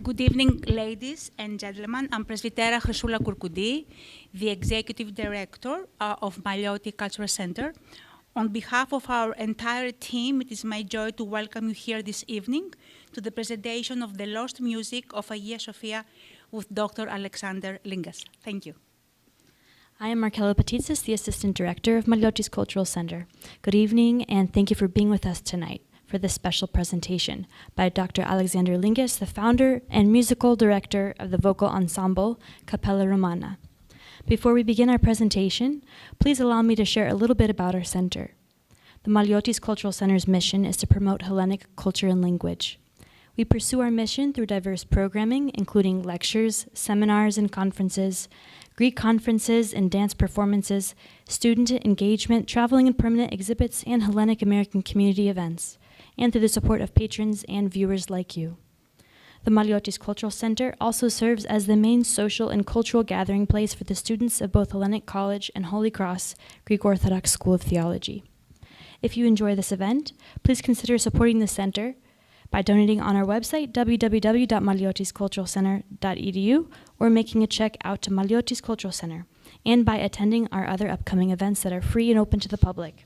Good evening, ladies and gentlemen. I'm Presbytera Chrysula Kourkoudi, the Executive Director of Maliotis Cultural Center. On behalf of our entire team, it is my joy to welcome you here this evening to the presentation of the Lost Music of Hagia Sophia with Dr. Alexander Lingas. Thank you. I am Markella Petitsis, the Assistant Director of Maliotis Cultural Center. Good evening, and thank you for being with us tonight for this special presentation by Dr. Alexander Lingas, the founder and musical director of the vocal ensemble Cappella Romana. Before we begin our presentation, please allow me to share a little bit about our center. The Maliotis Cultural Center's mission is to promote Hellenic culture and language. We pursue our mission through diverse programming, including lectures, seminars and conferences, Greek conferences and dance performances, student engagement, traveling and permanent exhibits, and Hellenic American community events, and through the support of patrons and viewers like you. The Maliotis Cultural Center also serves as the main social and cultural gathering place for the students of both Hellenic College and Holy Cross Greek Orthodox School of Theology. If you enjoy this event, please consider supporting the center by donating on our website, www.maliotisculturalcenter.edu, or making a check out to Maliotis Cultural Center, and by attending our other upcoming events that are free and open to the public.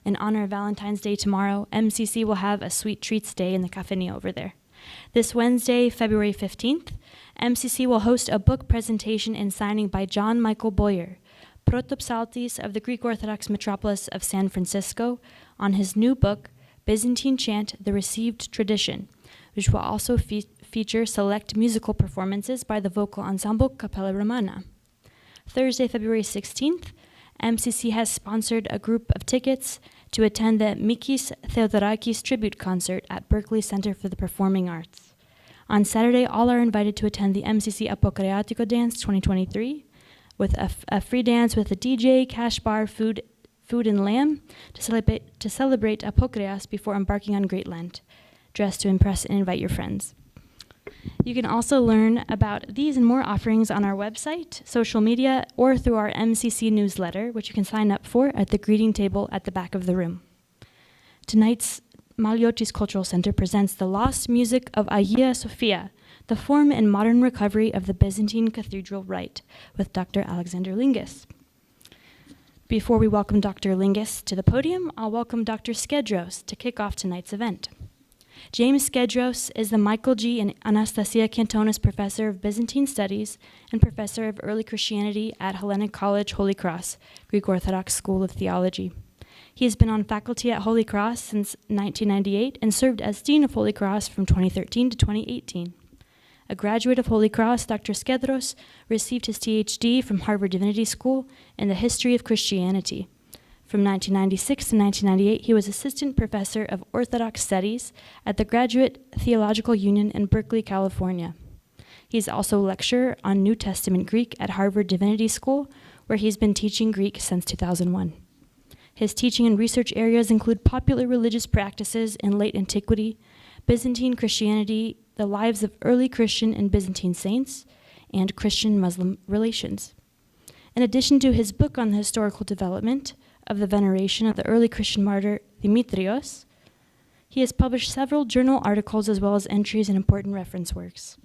In honor of Valentine's Day tomorrow, MCC will have a sweet treats day in the cafeteria over there. This Wednesday, February 15th, MCC will host a book presentation and signing by John Michael Boyer, Protopsaltis of the Greek Orthodox metropolis of San Francisco, on his new book, Byzantine Chant, The Received Tradition, which will also feature select musical performances by the vocal ensemble Cappella Romana. Thursday, February 16th, MCC has sponsored a group of tickets to attend the Mikis Theodorakis tribute concert at Berkeley Center for the Performing Arts. On Saturday, all are invited to attend the MCC Apokreatiko Dance 2023, with a free dance with a DJ, cash bar, food and lamb to celebrate Apokreas before embarking on Great Lent. Dress to impress and invite your friends. You can also learn about these and more offerings on our website, social media, or through our MCC newsletter, which you can sign up for at the greeting table at the back of the room. Tonight's Maliotis Cultural Center presents the lost music of Hagia Sophia, the form and modern recovery of the Byzantine Cathedral Rite, with Dr. Alexander Lingas. Before we welcome Dr. Lingas to the podium, I'll welcome Dr. Skedros to kick off tonight's event. James Skedros is the Michael G. and Anastasia Kantonis Professor of Byzantine Studies and Professor of Early Christianity at Hellenic College, Holy Cross, Greek Orthodox School of Theology. He has been on faculty at Holy Cross since 1998 and served as Dean of Holy Cross from 2013 to 2018. A graduate of Holy Cross, Dr. Skedros received his Ph.D. from Harvard Divinity School in the history of Christianity. From 1996 to 1998, he was Assistant Professor of Orthodox Studies at the Graduate Theological Union in Berkeley, California. He is also a lecturer on New Testament Greek at Harvard Divinity School, where he's been teaching Greek since 2001. His teaching and research areas include popular religious practices in late antiquity, Byzantine Christianity, the lives of early Christian and Byzantine saints, and Christian-Muslim relations. In addition to his book on the historical development of the veneration of the early Christian martyr Dimitrios, he has published several journal articles as well as entries in important reference works,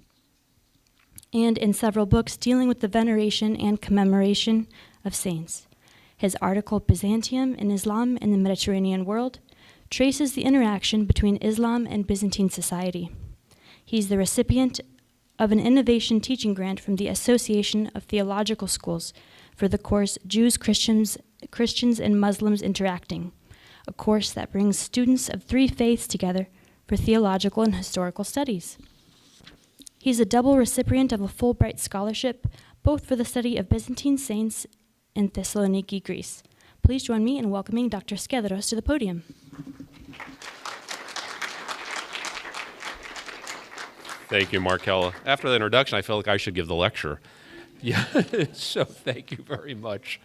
and in several books dealing with the veneration and commemoration of saints. His article, Byzantium in Islam in the Mediterranean World, traces the interaction between Islam and Byzantine society. He's the recipient of an innovation teaching grant from the Association of Theological Schools for the course Jews, Christians, and Muslims Interacting, a course that brings students of three faiths together for theological and historical studies. He's a double recipient of a Fulbright scholarship, both for the study of Byzantine saints in Thessaloniki, Greece. Please join me in welcoming Dr. Skedros to the podium. Thank you, Markella. After the introduction, I feel like I should give the lecture. Yeah, so thank you very much.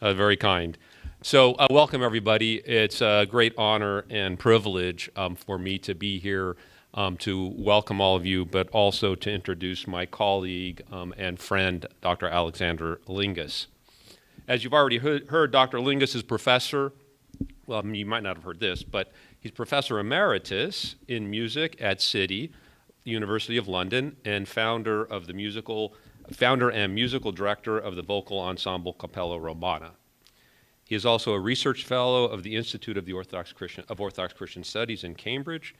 Very kind. So welcome, everybody. It's a great honor and privilege for me to be here to welcome all of you, but also to introduce my colleague and friend, Dr. Alexander Lingas. As you've already heard, Dr. Lingas is professor. Well, I mean, you might not have heard this, but he's professor emeritus in music at City, the University of London and founder and musical director of the vocal ensemble Cappella Romana. He is also a research fellow of the Institute of Orthodox Christian Studies in Cambridge.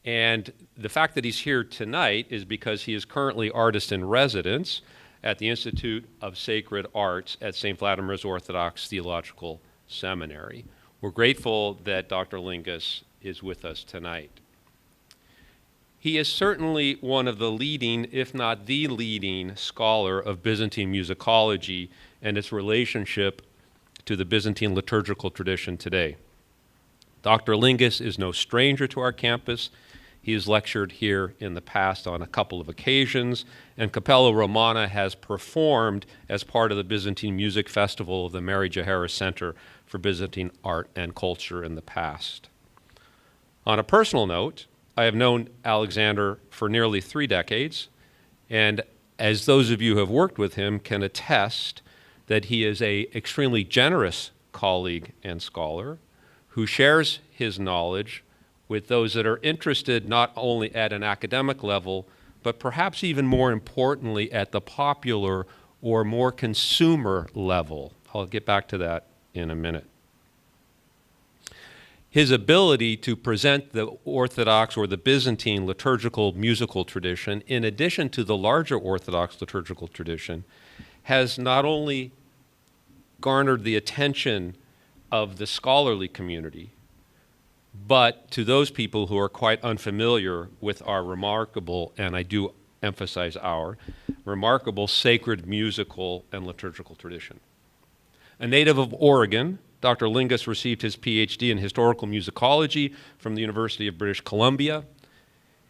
And the fact that he's here tonight is because he is currently artist in residence at the Institute of Sacred Arts at St. Vladimir's Orthodox Theological Seminary. We're grateful that Dr. Lingas is with us tonight. He is certainly one of the leading, if not the leading, scholar of Byzantine musicology and its relationship to the Byzantine liturgical tradition today. Dr. Lingas is no stranger to our campus. He has lectured here in the past on a couple of occasions, and Cappella Romana has performed as part of the Byzantine Music Festival of the Mary Jahara Center for Byzantine Art and Culture in the past. On a personal note, I have known Alexander for nearly 3 decades, and as those of you who have worked with him can attest, that he is an extremely generous colleague and scholar who shares his knowledge with those that are interested not only at an academic level, but perhaps even more importantly at the popular or more consumer level. I'll get back to that in a minute. His ability to present the Orthodox or the Byzantine liturgical musical tradition, in addition to the larger Orthodox liturgical tradition, has not only garnered the attention of the scholarly community, but to those people who are quite unfamiliar with our remarkable, and I do emphasize our, remarkable sacred musical and liturgical tradition. A native of Oregon, Dr. Lingas received his PhD in historical musicology from the University of British Columbia.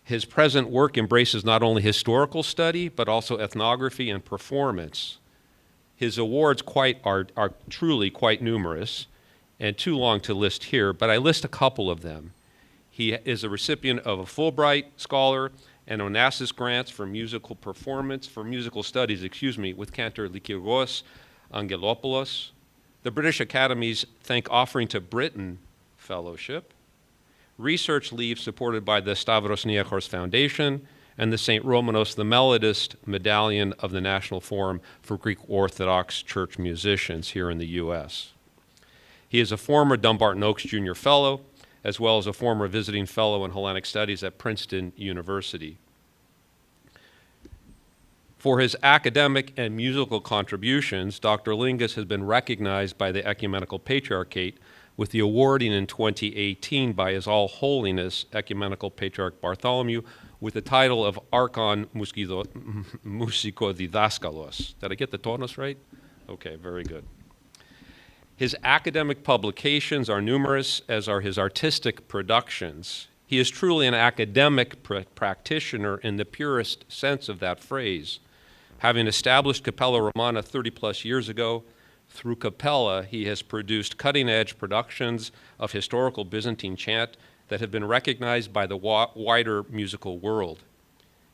His present work embraces not only historical study, but also ethnography and performance. His awards are truly quite numerous and too long to list here, but I list a couple of them. He is a recipient of a Fulbright Scholar and Onassis grants for musical studies, with Cantor Lykiros Angelopoulos, the British Academy's Thank Offering to Britain Fellowship, research leave supported by the Stavros Niarchos Foundation, and the St. Romanos the Melodist Medallion of the National Forum for Greek Orthodox Church Musicians here in the U.S. He is a former Dumbarton Oaks Junior Fellow, as well as a former visiting fellow in Hellenic Studies at Princeton University. For his academic and musical contributions, Dr. Lingas has been recognized by the Ecumenical Patriarchate with the awarding in 2018 by His All Holiness Ecumenical Patriarch Bartholomew with the title of Archon Musikodidascalos. Did I get the tonos right? Okay, very good. His academic publications are numerous, as are his artistic productions. He is truly an academic practitioner in the purest sense of that phrase. Having established Cappella Romana 30-plus years ago, through Cappella, he has produced cutting-edge productions of historical Byzantine chant that have been recognized by the wider musical world.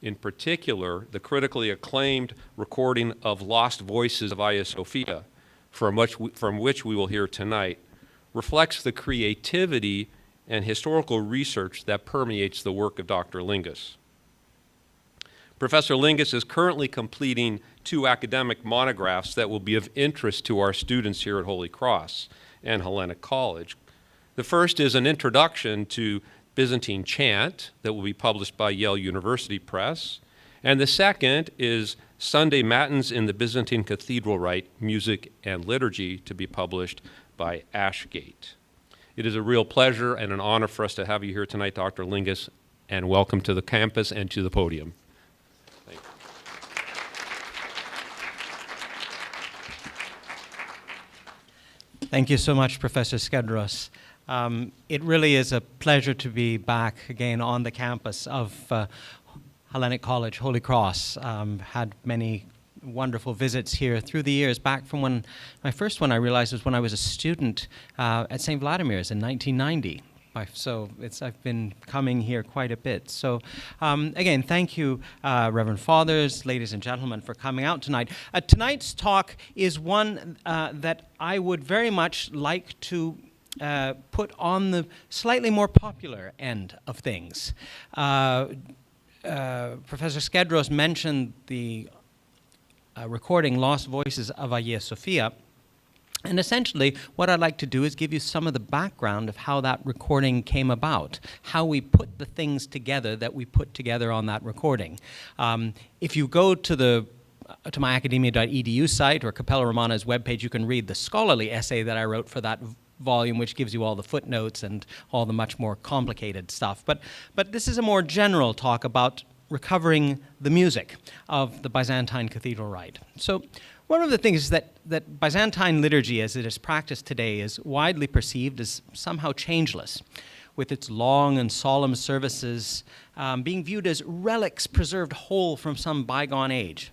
In particular, the critically acclaimed recording of Lost Voices of Hagia Sophia, from which we will hear tonight, reflects the creativity and historical research that permeates the work of Dr. Lingas. Professor Lingas is currently completing 2 academic monographs that will be of interest to our students here at Holy Cross and Hellenic College. The first is an introduction to Byzantine chant that will be published by Yale University Press, and the second is Sunday Matins in the Byzantine Cathedral Rite, Music and Liturgy, to be published by Ashgate. It is a real pleasure and an honor for us to have you here tonight, Dr. Lingas, and welcome to the campus and to the podium. Thank you. Thank you so much, Professor Skedros. It really is a pleasure to be back again on the campus of Hellenic College, Holy Cross. Had many wonderful visits here through the years, back from when my first one I realized was when I was a student at St. Vladimir's in 1990. So I've been coming here quite a bit. So again, thank you, Reverend Fathers, ladies and gentlemen, for coming out tonight. Tonight's talk is one that I would very much like to put on the slightly more popular end of things. Professor Skedros mentioned the recording Lost Voices of Hagia Sophia. And essentially, what I'd like to do is give you some of the background of how that recording came about, how we put the things together that we put together on that recording. If you go to myacademia.edu site or Capella Romana's webpage, you can read the scholarly essay that I wrote for that volume, which gives you all the footnotes and all the much more complicated stuff. But this is a more general talk about recovering the music of the Byzantine Cathedral Rite. So one of the things is that Byzantine liturgy as it is practiced today is widely perceived as somehow changeless, with its long and solemn services being viewed as relics preserved whole from some bygone age.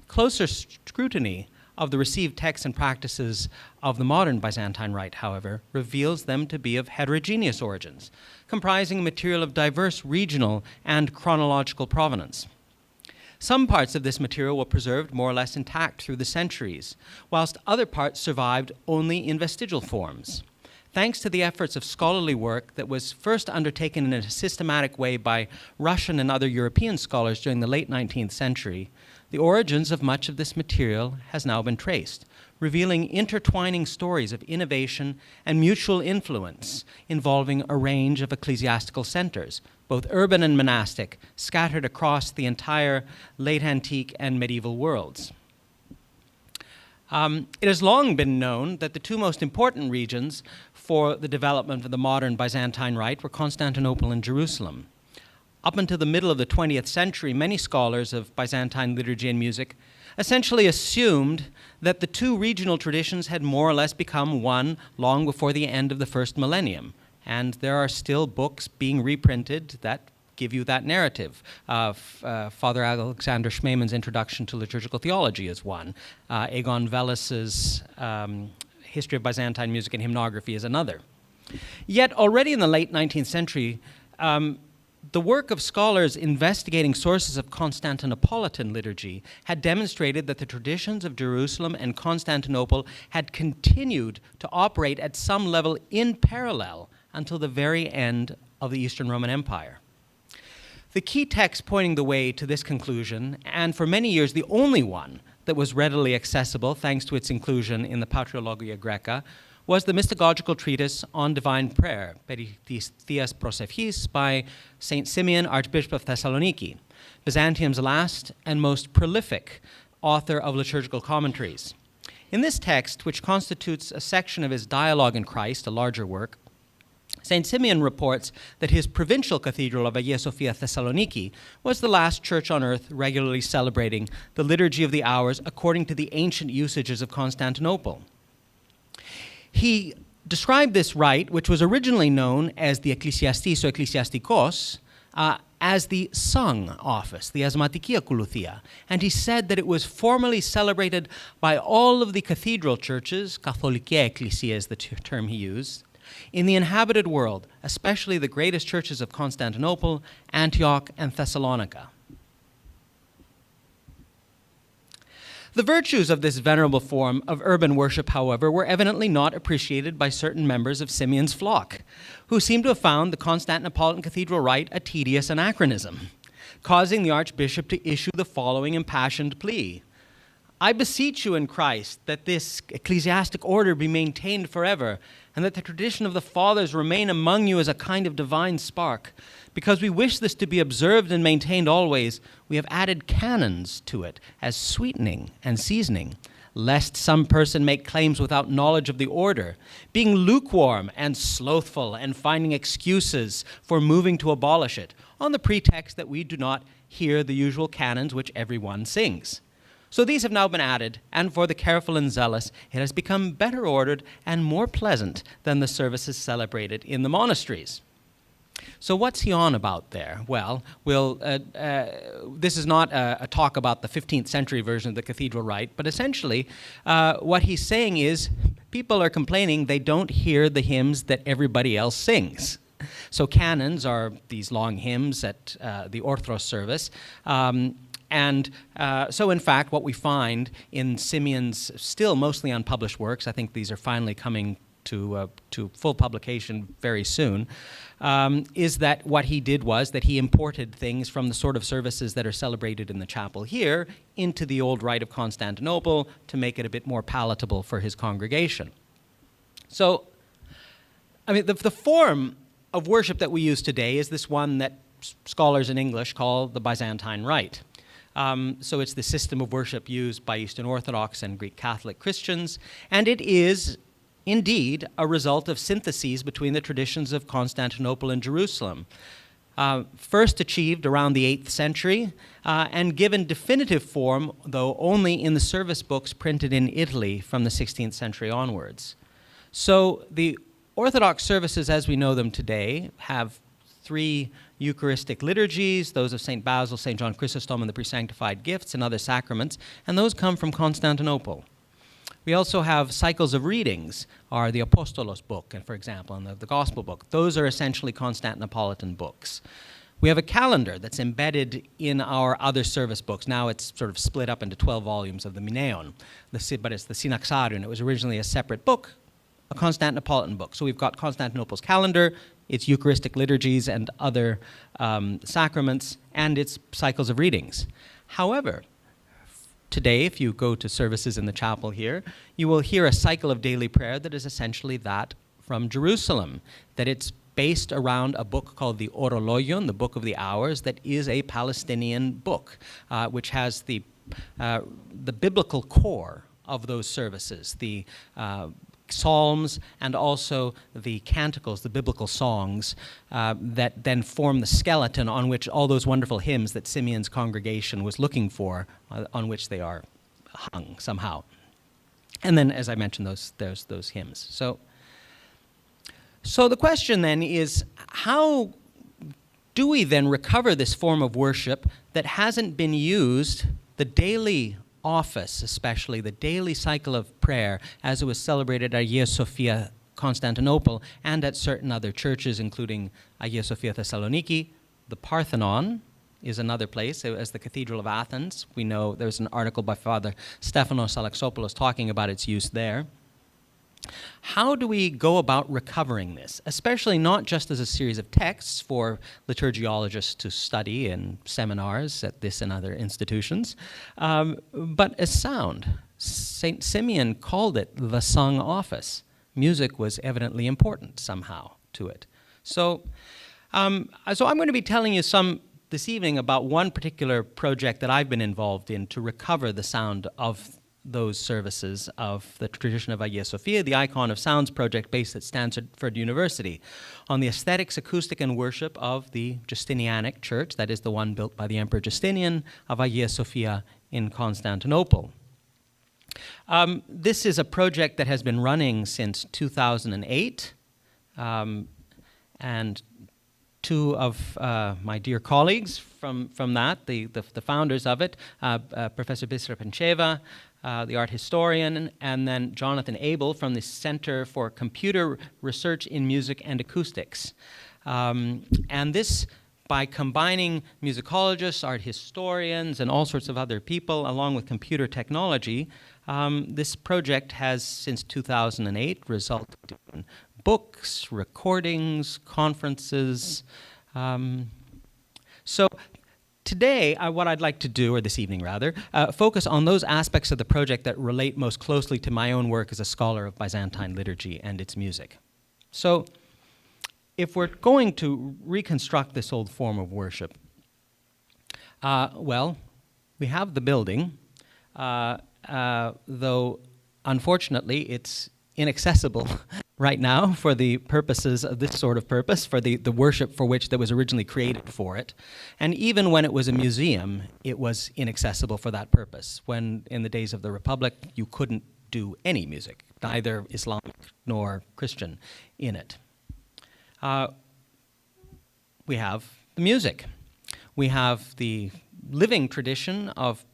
Closer scrutiny of the received texts and practices of the modern Byzantine Rite, however, reveals them to be of heterogeneous origins, comprising material of diverse regional and chronological provenance. Some parts of this material were preserved more or less intact through the centuries, whilst other parts survived only in vestigial forms. Thanks to the efforts of scholarly work that was first undertaken in a systematic way by Russian and other European scholars during the late 19th century, the origins of much of this material has now been traced, revealing intertwining stories of innovation and mutual influence involving a range of ecclesiastical centers, both urban and monastic, scattered across the entire late antique and medieval worlds. It has long been known that the two most important regions for the development of the modern Byzantine Rite were Constantinople and Jerusalem. Up until the middle of the 20th century, many scholars of Byzantine liturgy and music essentially assumed that the two regional traditions had more or less become one long before the end of the first millennium. And there are still books being reprinted that give you that narrative. Father Alexander Schmeemann's Introduction to Liturgical Theology is one. Egon Vellis's History of Byzantine Music and Hymnography is another. Yet already in the late 19th century, the work of scholars investigating sources of Constantinopolitan liturgy had demonstrated that the traditions of Jerusalem and Constantinople had continued to operate at some level in parallel until the very end of the Eastern Roman Empire. The key text pointing the way to this conclusion, and for many years the only one that was readily accessible thanks to its inclusion in the Patriologia Graeca, was the mystagogical treatise on divine prayer, Peritis Theas Prosephis, by St. Simeon, Archbishop of Thessaloniki, Byzantium's last and most prolific author of liturgical commentaries. In this text, which constitutes a section of his Dialogue in Christ, a larger work, St. Simeon reports that his provincial cathedral of Hagia Sophia Thessaloniki was the last church on earth regularly celebrating the liturgy of the hours according to the ancient usages of Constantinople. He described this rite, which was originally known as the Ecclesiastis or Ecclesiastikos, as the sung office, the asmatikia koulouthia. And he said that it was formally celebrated by all of the cathedral churches, Katholikia Ecclesia is the term he used, in the inhabited world, especially the greatest churches of Constantinople, Antioch, and Thessalonica. The virtues of this venerable form of urban worship, however, were evidently not appreciated by certain members of Simeon's flock, who seem to have found the Constantinopolitan Cathedral Rite a tedious anachronism, causing the Archbishop to issue the following impassioned plea. I beseech you in Christ that this ecclesiastic order be maintained forever, and that the tradition of the fathers remain among you as a kind of divine spark. Because we wish this to be observed and maintained always, we have added canons to it as sweetening and seasoning, lest some person make claims without knowledge of the order, being lukewarm and slothful and finding excuses for moving to abolish it, on the pretext that we do not hear the usual canons which everyone sings. So these have now been added, and for the careful and zealous, it has become better ordered and more pleasant than the services celebrated in the monasteries. So what's he on about there? Well, this is not a talk about the 15th century version of the Cathedral Rite, but essentially what he's saying is people are complaining they don't hear the hymns that everybody else sings. So canons are these long hymns at the Orthros service. So in fact, what we find in Simeon's still mostly unpublished works, I think these are finally coming to full publication very soon, is that what he did was that he imported things from the sort of services that are celebrated in the chapel here into the old Rite of Constantinople to make it a bit more palatable for his congregation. So, I mean, the form of worship that we use today is this one that scholars in English call the Byzantine Rite. So it's the system of worship used by Eastern Orthodox and Greek Catholic Christians, and it is indeed a result of syntheses between the traditions of Constantinople and Jerusalem. First achieved around the 8th century, and given definitive form, though only in the service books printed in Italy from the 16th century onwards. So the Orthodox services as we know them today have 3 Eucharistic liturgies, those of St. Basil, St. John Chrysostom, and the pre-sanctified gifts and other sacraments, and those come from Constantinople. We also have cycles of readings, are the Apostolos book, and for example, and the Gospel book. Those are essentially Constantinopolitan books. We have a calendar that's embedded in our other service books. Now it's sort of split up into 12 volumes of the Mineon, but it's the Synaxarion. It was originally a separate book, a Constantinopolitan book. So we've got Constantinople's calendar, its Eucharistic liturgies and other sacraments, and its cycles of readings. However, today, if you go to services in the chapel here, you will hear a cycle of daily prayer that is essentially that from Jerusalem, that it's based around a book called the Orologion, the Book of the Hours, that is a Palestinian book, which has the biblical core of those services, the psalms and also the canticles, the biblical songs that then form the skeleton on which all those wonderful hymns that Simeon's congregation was looking for, on which they are hung somehow. And then, as I mentioned, there's those hymns. So the question then is, how do we then recover this form of worship that hasn't been used, the daily office, especially the daily cycle of prayer, as it was celebrated at Hagia Sophia, Constantinople, and at certain other churches, including Hagia Sophia, Thessaloniki. The Parthenon is another place, as the Cathedral of Athens. We know there's an article by Father Stephanos Alexopoulos talking about its use there. How do we go about recovering this, especially not just as a series of texts for liturgiologists to study in seminars at this and other institutions, but as sound? St. Simeon called it the sung office. Music was evidently important somehow to it. So I'm going to be telling you this evening about one particular project that I've been involved in to recover the sound of those services of the tradition of Hagia Sophia, the Icon of Sounds project based at Stanford University, on the aesthetics, acoustic, and worship of the Justinianic church, that is the one built by the Emperor Justinian, of Hagia Sophia in Constantinople. This is a project that has been running since 2008, and 2 of my dear colleagues from that, the founders of it, Professor Bisra Pencheva, the art historian, and then Jonathan Abel from the Center for Computer Research in Music and Acoustics. And this, by combining musicologists, art historians, and all sorts of other people, along with computer technology, this project has, since 2008, resulted in books, recordings, conferences. So today, what I'd like to do, or this evening rather, focus on those aspects of the project that relate most closely to my own work as a scholar of Byzantine liturgy and its music. So if we're going to reconstruct this old form of worship, well, we have the building, though unfortunately it's inaccessible right now for the purposes of this sort of purpose, for the worship for which that was originally created for it. And even when it was a museum, it was inaccessible for that purpose. When, in the days of the Republic, you couldn't do any music, neither Islamic nor Christian, in it. We have the music. We have the living tradition of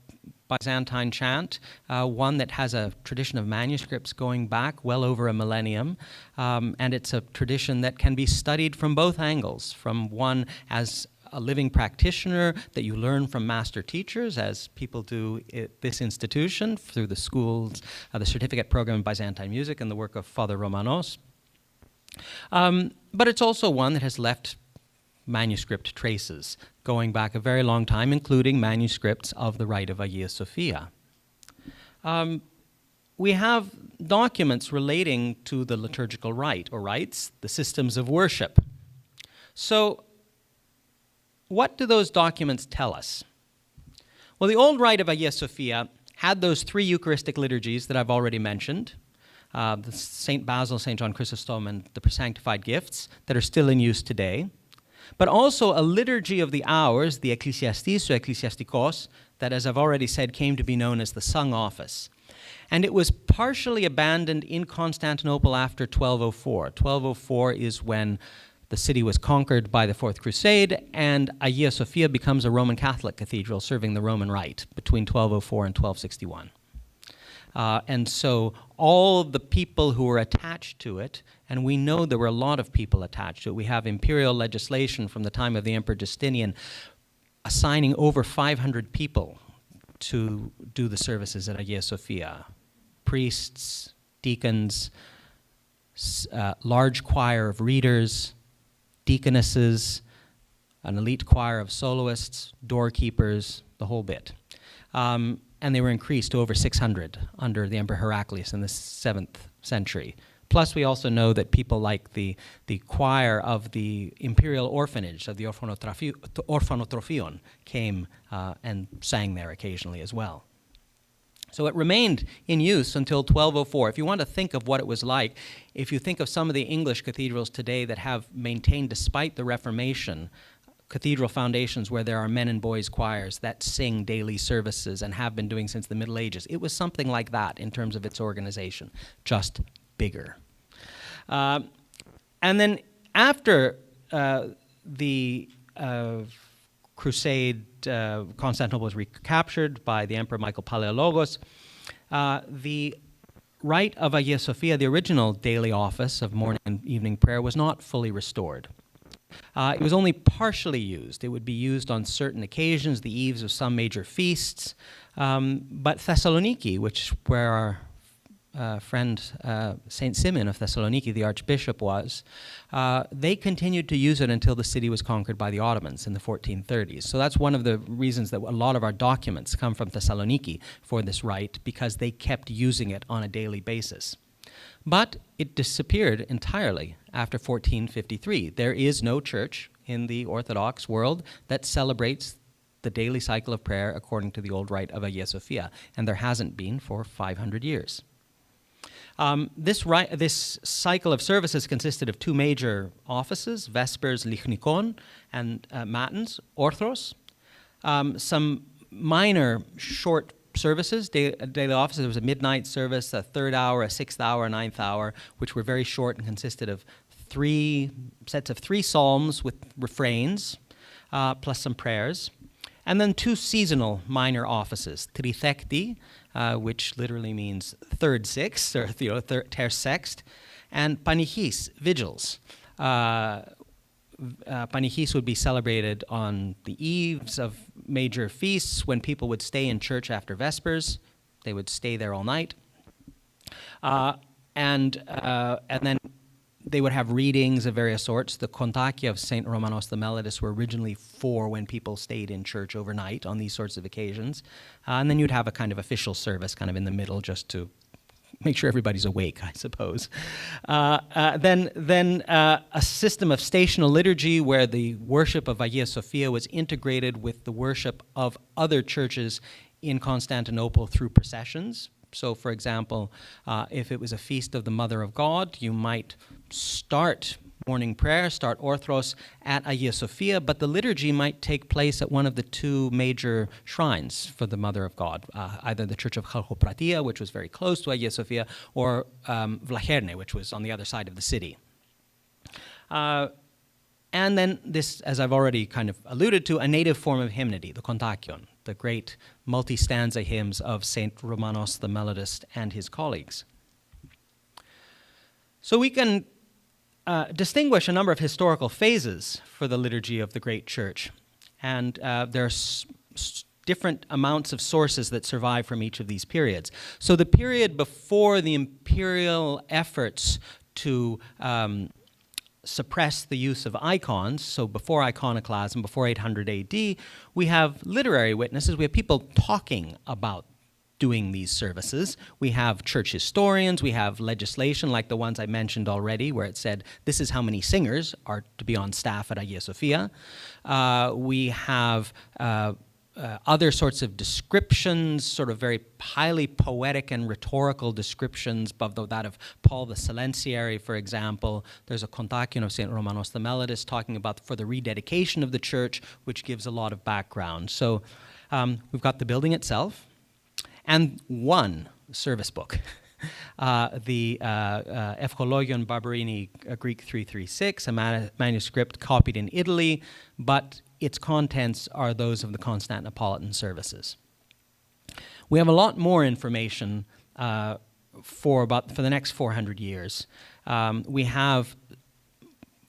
Byzantine chant, one that has a tradition of manuscripts going back well over a millennium, and it's a tradition that can be studied from both angles, from one as a living practitioner that you learn from master teachers, as people do at this institution through the schools, the certificate program in Byzantine music and the work of Father Romanos. But it's also one that has left manuscript traces going back a very long time, including manuscripts of the Rite of Hagia Sophia. We have documents relating to the liturgical rite, or rites, the systems of worship. So, what do those documents tell us? Well, the old Rite of Hagia Sophia had those three Eucharistic liturgies that I've already mentioned, the St. Basil, St. John Chrysostom, and the Presanctified Gifts that are still in use today, but also a liturgy of the hours, the Ecclesiastis or Ecclesiastikos, that, as I've already said, came to be known as the sung office. And it was partially abandoned in Constantinople after 1204. 1204 is when the city was conquered by the Fourth Crusade, and Hagia Sophia becomes a Roman Catholic cathedral serving the Roman Rite between 1204 and 1261. And so all the people who were attached to it, and we know there were a lot of people attached to it. We have imperial legislation from the time of the Emperor Justinian assigning over 500 people to do the services at Hagia Sophia. Priests, deacons, large choir of readers, deaconesses, an elite choir of soloists, doorkeepers, the whole bit. And they were increased to over 600 under the Emperor Heraclius in the 7th century. Plus, we also know that people like the choir of the imperial orphanage of the Orphanotrophion came and sang there occasionally as well. So it remained in use until 1204. If you want to think of what it was like, if you think of some of the English cathedrals today that have maintained, despite the Reformation, cathedral foundations where there are men and boys choirs that sing daily services and have been doing since the Middle Ages, it was something like that in terms of its organization, just bigger. And then after the Crusade, Constantinople was recaptured by the Emperor Michael Palaiologos. The Rite of Hagia Sophia, the original daily office of morning and evening prayer, was not fully restored. It was only partially used. It would be used on certain occasions, the eves of some major feasts. But Thessaloniki, where our friend St. Simeon of Thessaloniki, the archbishop, was, they continued to use it until the city was conquered by the Ottomans in the 1430s. So that's one of the reasons that a lot of our documents come from Thessaloniki for this rite, because they kept using it on a daily basis. But it disappeared entirely after 1453. There is no church in the Orthodox world that celebrates the daily cycle of prayer according to the old rite of Hagia Sophia, and there hasn't been for 500 years. This cycle of services consisted of two major offices, Vespers, Lichnikon, and Matins, Orthros. Some minor short services, daily offices. There was a midnight service, a 3rd hour, a 6th hour, a 9th hour, which were very short and consisted of 3 sets of 3 psalms with refrains, plus some prayers. And then 2 seasonal minor offices, Trithekti, which literally means 3rd sixth, or ter sext, and Panichis, vigils. Panichis would be celebrated on the eves of major feasts when people would stay in church after Vespers. They would stay there all night. And then they would have readings of various sorts. The Kontaki of St. Romanos the Melodist were originally for when people stayed in church overnight on these sorts of occasions. And then you'd have a kind of official service kind of in the middle just to make sure everybody's awake, I suppose. Then a system of stational liturgy where the worship of Hagia Sophia was integrated with the worship of other churches in Constantinople through processions. So, for example, if it was a feast of the Mother of God, you might start morning prayer, start Orthros at Hagia Sophia, but the liturgy might take place at one of the 2 major shrines for the Mother of God, either the Church of Chalchopratia, which was very close to Hagia Sophia, or Vlacherne, which was on the other side of the city. And then this, as I've already kind of alluded to, a native form of hymnody, the Kontakion, the great multi-stanza hymns of St. Romanos the Melodist and his colleagues. So we can distinguish a number of historical phases for the liturgy of the great church. And there are different amounts of sources that survive from each of these periods. So the period before the imperial efforts to suppress the use of icons, so before iconoclasm, before 800 AD, we have literary witnesses. We have people talking about doing these services. We have church historians. We have legislation like the ones I mentioned already, where it said this is how many singers are to be on staff at Hagia Sophia. We have other sorts of descriptions, sort of very highly poetic and rhetorical descriptions, above that of Paul the Silenciary, for example. There's a Kontakion of St. Romanos the Melodist talking about for the rededication of the church, which gives a lot of background. So we've got the building itself and one service book. The Evchologion Barberini Greek 336, a manuscript copied in Italy, but its contents are those of the Constantinopolitan services. We have a lot more information for the next 400 years. We have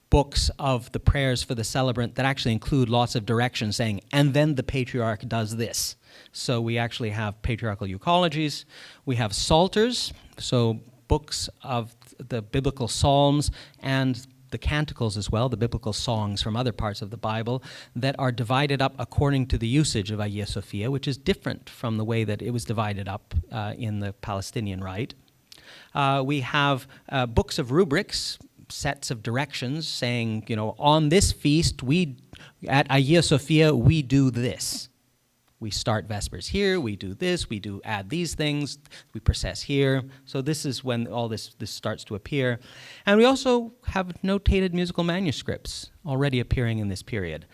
books of the prayers for the celebrant that actually include lots of directions saying, and then the patriarch does this. So we actually have patriarchal euchologies. We have psalters, so books of the biblical psalms and the canticles as well, the biblical songs from other parts of the Bible that are divided up according to the usage of Hagia Sophia, which is different from the way that it was divided up in the Palestinian Rite. We have books of rubrics, sets of directions saying, on this feast, at Hagia Sophia, we do this. We start Vespers here, we do this, we add these things, we process here. So this is when all this starts to appear. And we also have notated musical manuscripts already appearing in this period.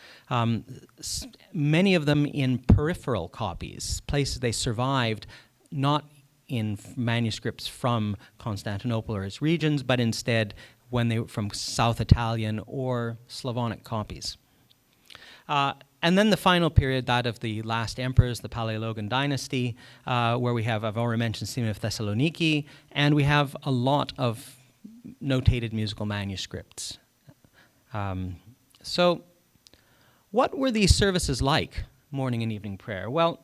Many of them in peripheral copies, places they survived not in manuscripts from Constantinople or its regions, but instead when they were from South Italian or Slavonic copies. And then the final period, that of the last emperors, the Paleologan dynasty, where we have, I've already mentioned Simon of Thessaloniki, and we have a lot of notated musical manuscripts. So what were these services like, morning and evening prayer? Well,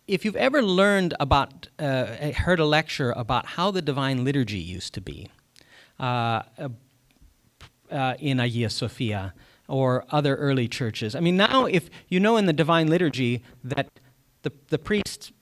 if you've ever learned about, heard a lecture about how the Divine Liturgy used to be in Hagia Sophia, or other early churches. I mean, now if you know in the Divine Liturgy that the priest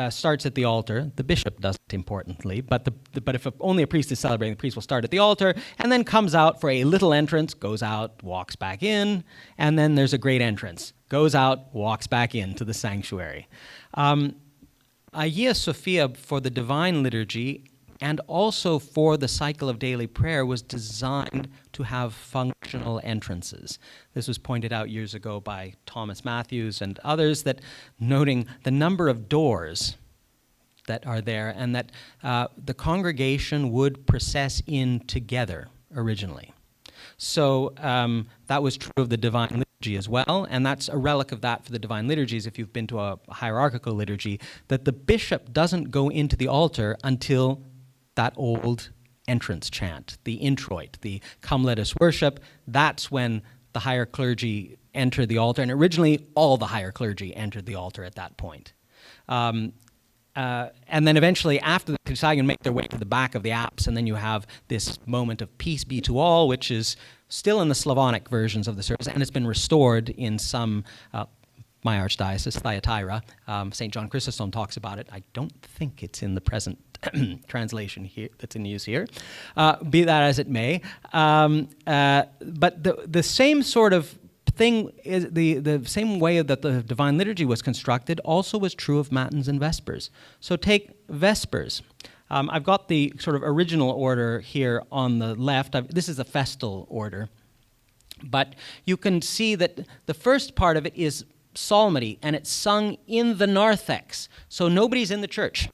starts at the altar, the bishop doesn't importantly, but if only a priest is celebrating, the priest will start at the altar and then comes out for a little entrance, goes out, walks back in, and then there's a great entrance, goes out, walks back into the sanctuary. Hagia Sophia for the Divine Liturgy and also for the cycle of daily prayer was designed to have functional entrances. This was pointed out years ago by Thomas Matthews and others, that noting the number of doors that are there and that the congregation would process in together originally. So that was true of the Divine Liturgy as well, and that's a relic of that for the Divine Liturgies, if you've been to a hierarchical liturgy, that the bishop doesn't go into the altar until that old entrance chant, the introit, the "Come let us worship," that's when the higher clergy enter the altar, and originally all the higher clergy entered the altar at that point. And then eventually after the Chrisagion make their way to the back of the apse, and then you have this moment of peace be to all, which is still in the Slavonic versions of the service, and it's been restored in some my archdiocese, Thyatira. St. John Chrysostom talks about it. I don't think it's in the present translation here that's in use here. Be that as it may. But the same sort of thing, is the same way that the Divine Liturgy was constructed also was true of Matins and Vespers. So take Vespers. I've got the sort of original order here on the left. This is a festal order. But you can see that the first part of it is psalmody, and it's sung in the narthex. So nobody's in the church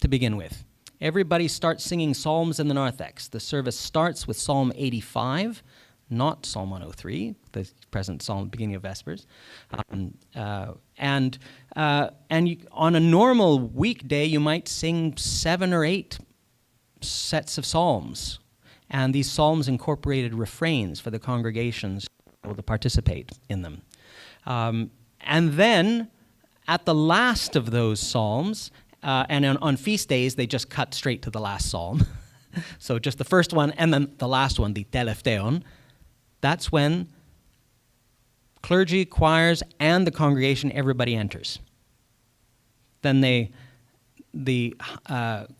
to begin with. Everybody starts singing psalms in the narthex. The service starts with Psalm 85, not Psalm 103, the present psalm beginning of Vespers. And on a normal weekday, you might sing 7 or 8 sets of psalms. And these psalms incorporated refrains for the congregations able to participate in them. And then at the last of those psalms, and on feast days, they just cut straight to the last psalm. So just the first one and then the last one, the teleftheon. That's when clergy, choirs, and the congregation, everybody enters. Then the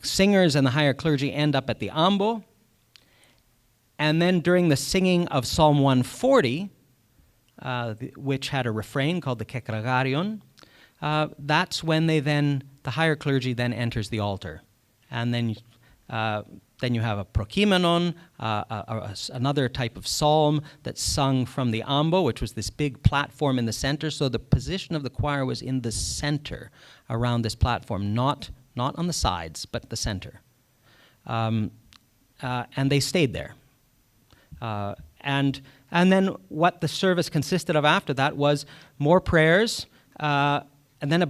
singers and the higher clergy end up at the ambo. And then during the singing of Psalm 140, which had a refrain called the kekragarion, that's when the higher clergy then enters the altar. And then you have a prokimenon, another type of psalm that's sung from the ambo, which was this big platform in the center. So the position of the choir was in the center around this platform, not on the sides, but the center. And they stayed there. And then what the service consisted of after that was more prayers, and then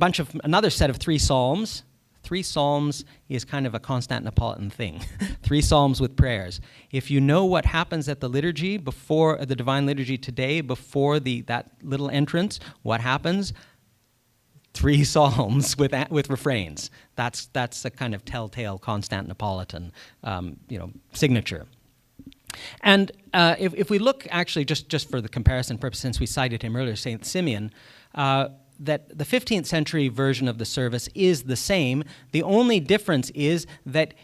another set of 3 psalms. 3 psalms is kind of a Constantinopolitan thing. 3 psalms with prayers. If you know what happens at the liturgy, before the Divine Liturgy today, before that little entrance, what happens? 3 psalms with refrains. That's a kind of telltale Constantinopolitan signature. And if we look, actually, just for the comparison purpose, since we cited him earlier, St. Simeon, that the 15th century version of the service is the same. The only difference is that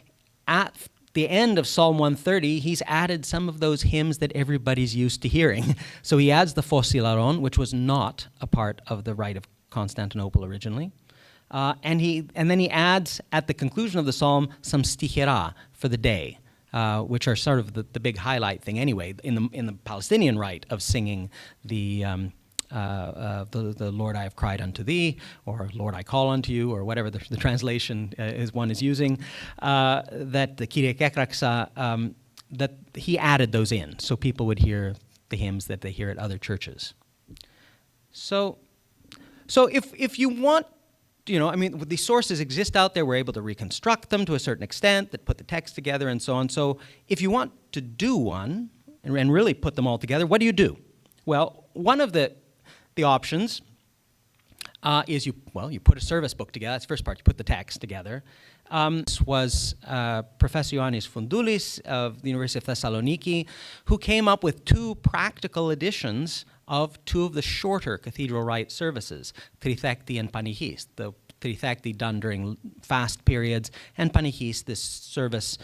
at the end of Psalm 130, he's added some of those hymns that everybody's used to hearing. So he adds the Phosilaron, which was not a part of the Rite of Constantinople originally. And then he adds, at the conclusion of the psalm, some stichera for the day, which are sort of the big highlight thing anyway, in the Palestinian rite of singing the Lord I have cried unto thee, or Lord I call unto you, or whatever the translation one is using, that the Kyrie Kekraksa, that he added those in, so people would hear the hymns that they hear at other churches. So if you want, the sources exist out there, we're able to reconstruct them to a certain extent, that put the text together and so on. So if you want to do one, and really put them all together, what do? Well, one of the options is you put a service book together. That's the first part. You put the text together. This was Professor Ioannis Foundoulis of the University of Thessaloniki, who came up with 2 practical editions of 2 of the shorter cathedral rite services, Trithekti and Panichis. The Trithekti done during fast periods, and Panichis, this service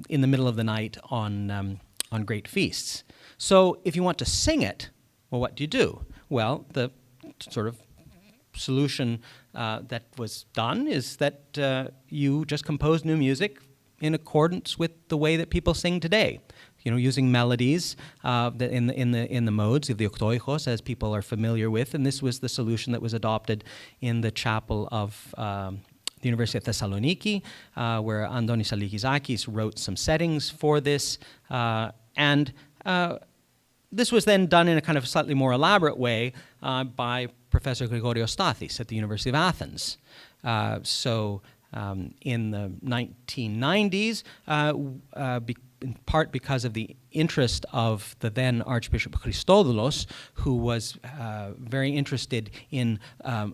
in the middle of the night on great feasts. So if you want to sing it, well, what do? Well, the sort of solution that was done is that you just compose new music in accordance with the way that people sing today. Using melodies in the modes of the octoichos, as people are familiar with, and this was the solution that was adopted in the chapel of the University of Thessaloniki, where Andonis Aligizakis wrote some settings for this, and this was then done in a kind of slightly more elaborate way by Professor Grigorios Stathis at the University of Athens. In the 1990s, in part because of the interest of the then Archbishop Christodoulos, who was very interested in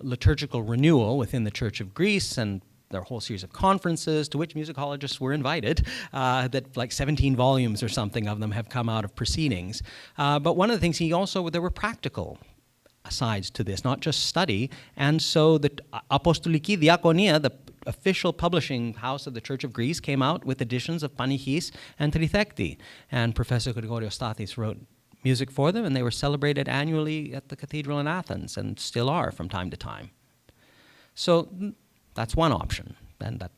liturgical renewal within the Church of Greece, and there are a whole series of conferences to which musicologists were invited, that like 17 volumes or something of them have come out of proceedings. But one of the things there were practical sides to this, not just study, and so the Apostoliki Diakonia, the official publishing house of the Church of Greece, came out with editions of Panichis and Trithekti, and Professor Grigorios Stathis wrote music for them, and they were celebrated annually at the Cathedral in Athens, and still are from time to time. So that's one option, and that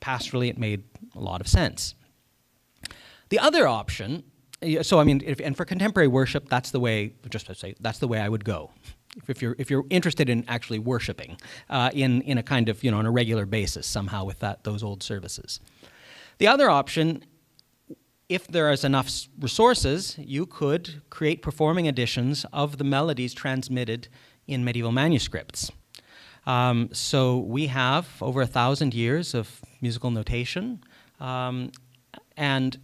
pastorally it made a lot of sense. The other option, and for contemporary worship, that's the way. Just to say, that's the way I would go. If you're interested in actually worshiping in a kind of on a regular basis somehow with those old services. The other option, if there is enough resources, you could create performing editions of the melodies transmitted in medieval manuscripts. So we have over 1,000 years of musical notation, and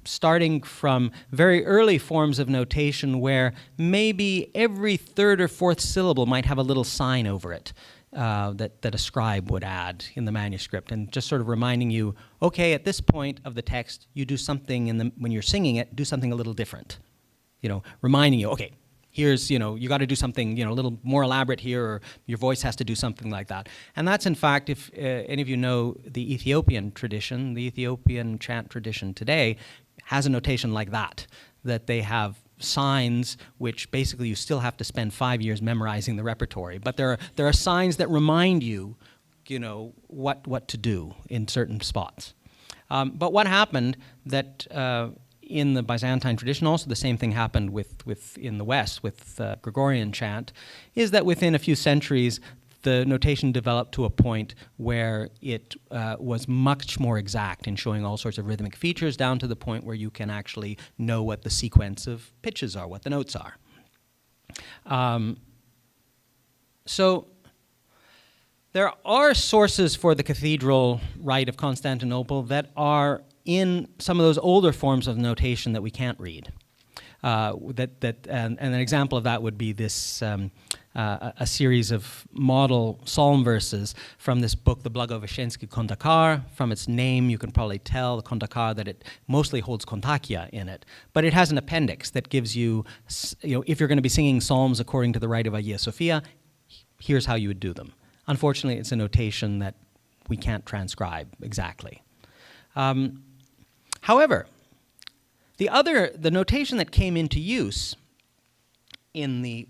starting from very early forms of notation where maybe every third or fourth syllable might have a little sign over it that a scribe would add in the manuscript, and just sort of reminding you, okay, at this point of the text, you do something when you're singing it, do something a little different. Reminding you, okay, here's, you got to do something, a little more elaborate here, or your voice has to do something like that. And that's, in fact, if any of you know the Ethiopian tradition, the Ethiopian chant tradition today has a notation like that they have signs which basically you still have to spend 5 years memorizing the repertory. But there are signs that remind you, what to do in certain spots. But what happened that in the Byzantine tradition, also the same thing happened with in the West with Gregorian chant, is that within a few centuries the notation developed to a point where it was much more exact in showing all sorts of rhythmic features, down to the point where you can actually know what the sequence of pitches are, what the notes are. So there are sources for the Cathedral Rite of Constantinople that are in some of those older forms of notation that we can't read. And an example of that would be this a series of model psalm verses from this book, the Blagoveshensky Kondakar. From its name, you can probably tell, the Kondakar, that it mostly holds kontakia in it. But it has an appendix that gives you, if you're going to be singing psalms according to the Rite of Hagia Sophia, here's how you would do them. Unfortunately, it's a notation that we can't transcribe exactly. However, the notation that came into use in the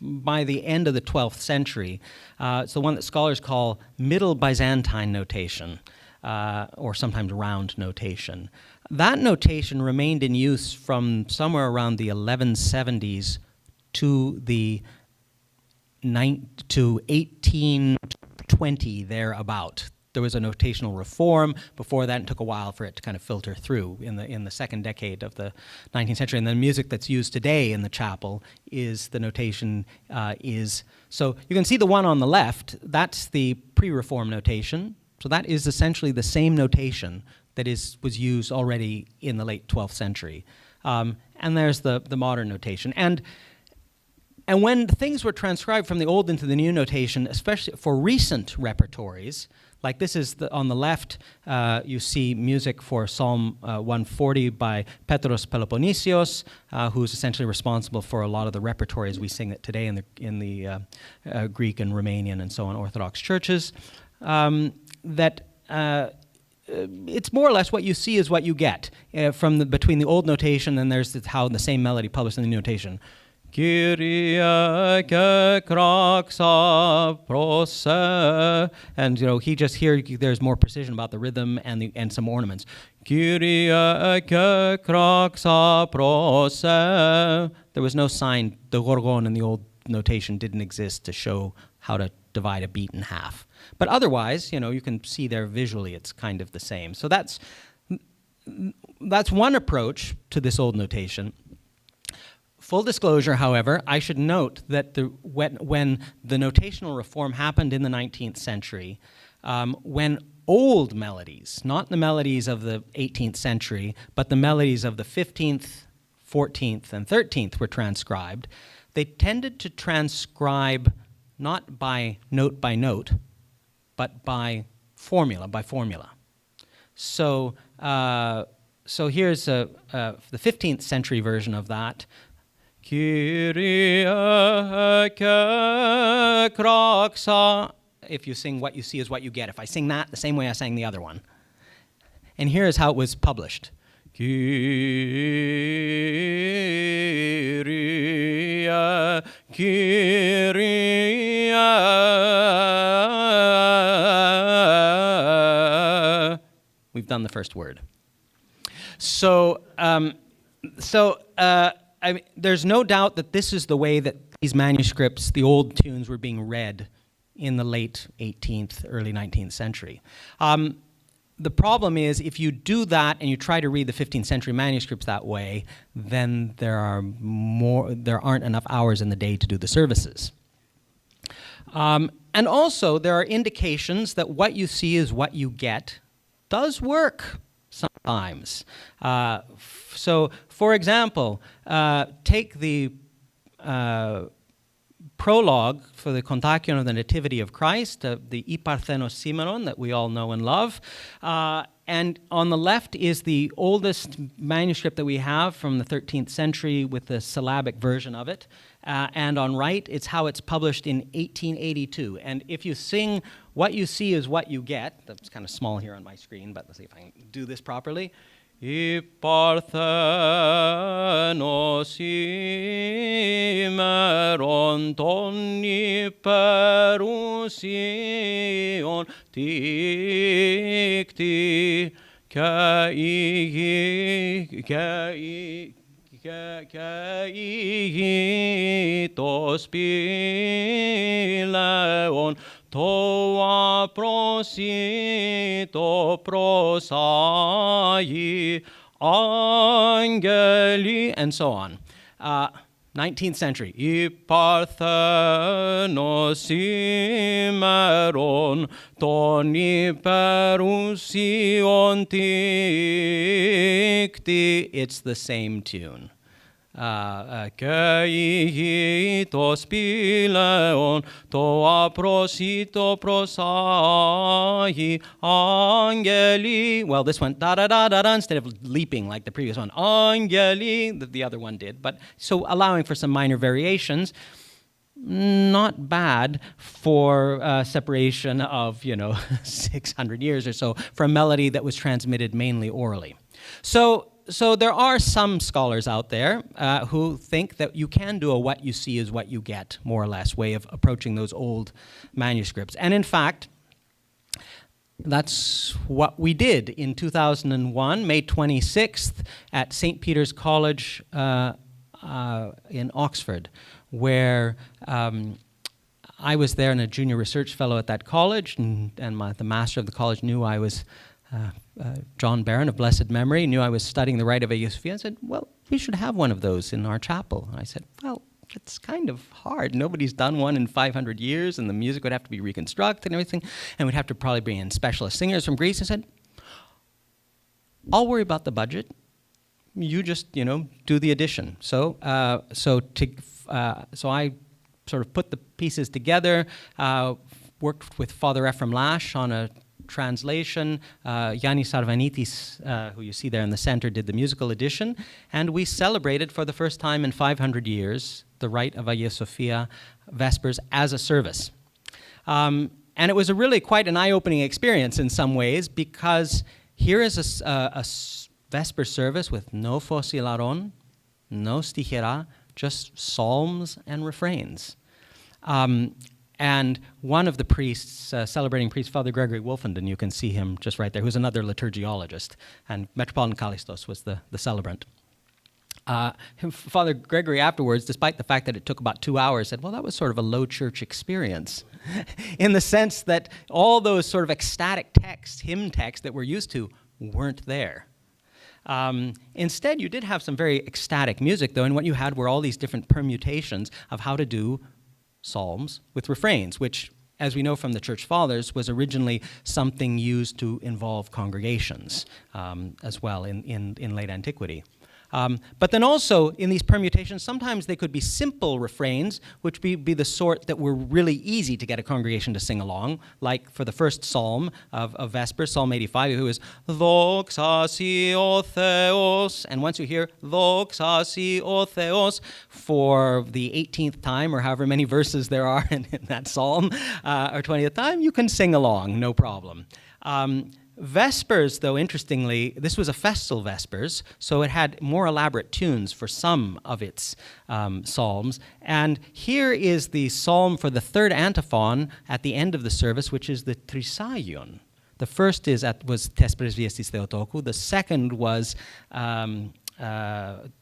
by the end of the 12th century, it's the one that scholars call Middle Byzantine notation, or sometimes round notation. That notation remained in use from somewhere around the 1170s to 1820, thereabout. There was a notational reform. Before that, it took a while for it to kind of filter through in the second decade of the 19th century. And the music that's used today in the chapel is the notation so you can see the one on the left, that's the pre-reform notation. So that is essentially the same notation that was used already in the late 12th century. And there's the modern notation. And when things were transcribed from the old into the new notation, especially for recent repertories, like this is on the left, you see music for Psalm 140 by Petros Peloponnesios, who's essentially responsible for a lot of the repertory as we sing it today in the Greek and Romanian and so on Orthodox churches. It's more or less what you see is what you get between the old notation, and there's how the same melody published in the new notation. Kyrie kraxa prose, and he just here there's more precision about the rhythm and some ornaments. Kyrie kraxa prose. There was no sign. The gorgon in the old notation didn't exist to show how to divide a beat in half. But otherwise, you can see there visually it's kind of the same. So that's one approach to this old notation. Full disclosure, however, I should note that when the notational reform happened in the 19th century, when old melodies, not the melodies of the 18th century, but the melodies of the 15th, 14th, and 13th were transcribed, they tended to transcribe not by note, but by formula. So here's the 15th century version of that. Kyrie kraxa. If you sing what you see is what you get. If I sing that the same way I sang the other one. And here is how it was published. Kyrie. We've done the first word. I mean, there's no doubt that this is the way that these manuscripts, the old tunes, were being read in the late 18th, early 19th century. The problem is, if you do that and you try to read the 15th century manuscripts that way, then there aren't enough hours in the day to do the services. And also, there are indications that what you see is what you get does work. sometimes. So, for example, take the prologue for the Kontakion of the Nativity of Christ, the Iparthenos Simenon that we all know and love. And on the left is the oldest manuscript that we have from the 13th century with the syllabic version of it. And on right, it's how it's published in 1882. And if you sing "What You See Is What You Get," that's kind of small here on my screen, but let's see if I can do this properly. Iparthenos imeron toni perusion tikti Kaitos pileon toa prosito prosai angeli, and so on. 19th century. Iparthenos imeron toni perusion tikti. It's the same tune. Keitos pileon toa prosito prosai angeli. Well, this went da-da-da-da-da instead of leaping like the previous one. Angeli, the other one did. But so allowing for some minor variations. Not bad for separation of, 600 years or so for a melody that was transmitted mainly orally. So there are some scholars out there who think that you can do a "what you see is what you get," more or less, way of approaching those old manuscripts. And in fact, that's what we did in 2001, May 26th, at St. Peter's College in Oxford, where I was there and a junior research fellow at that college, and the master of the college knew I was John Barron of blessed memory, knew I was studying the Rite of Hagia Sophia, and said, "Well, we should have one of those in our chapel." And I said, "Well, it's kind of hard. Nobody's done one in 500 years, and the music would have to be reconstructed and everything, and we'd have to probably bring in specialist singers from Greece." I said, "I'll worry about the budget. You just, do the addition." So I sort of put the pieces together, worked with Father Ephraim Lash on a translation. Yannis Arvanitis, who you see there in the center, did the musical edition, and we celebrated for the first time in 500 years the Rite of Hagia Sophia Vespers as a service. And it was really quite an eye-opening experience in some ways, because here is a Vesper service with no fosilaron, no stichera, just psalms and refrains. And one of the priests, celebrating priest, Father Gregory Wolfenden, you can see him just right there, who's another liturgiologist, and Metropolitan Callistos was the celebrant. Father Gregory afterwards, despite the fact that it took about 2 hours, said, "Well, that was sort of a low church experience," in the sense that all those sort of ecstatic texts, hymn texts that we're used to, weren't there. Instead, you did have some very ecstatic music, though, and what you had were all these different permutations of how to do psalms with refrains, which, as we know from the Church Fathers, was originally something used to involve congregations as well in late antiquity. But then also, in these permutations, sometimes they could be simple refrains, which be the sort that were really easy to get a congregation to sing along, like for the first psalm of Vespers, Psalm 85, who is "Doxa si o Theos," and once you hear "Doxa si o Theos" for the 18th time, or however many verses there are in that psalm, or 20th time, you can sing along, no problem. Vespers, though, interestingly, this was a festal Vespers, so it had more elaborate tunes for some of its psalms. And here is the psalm for the third antiphon at the end of the service, which is the Trisaion. The first was Tes Presviestis Theotokou, the second was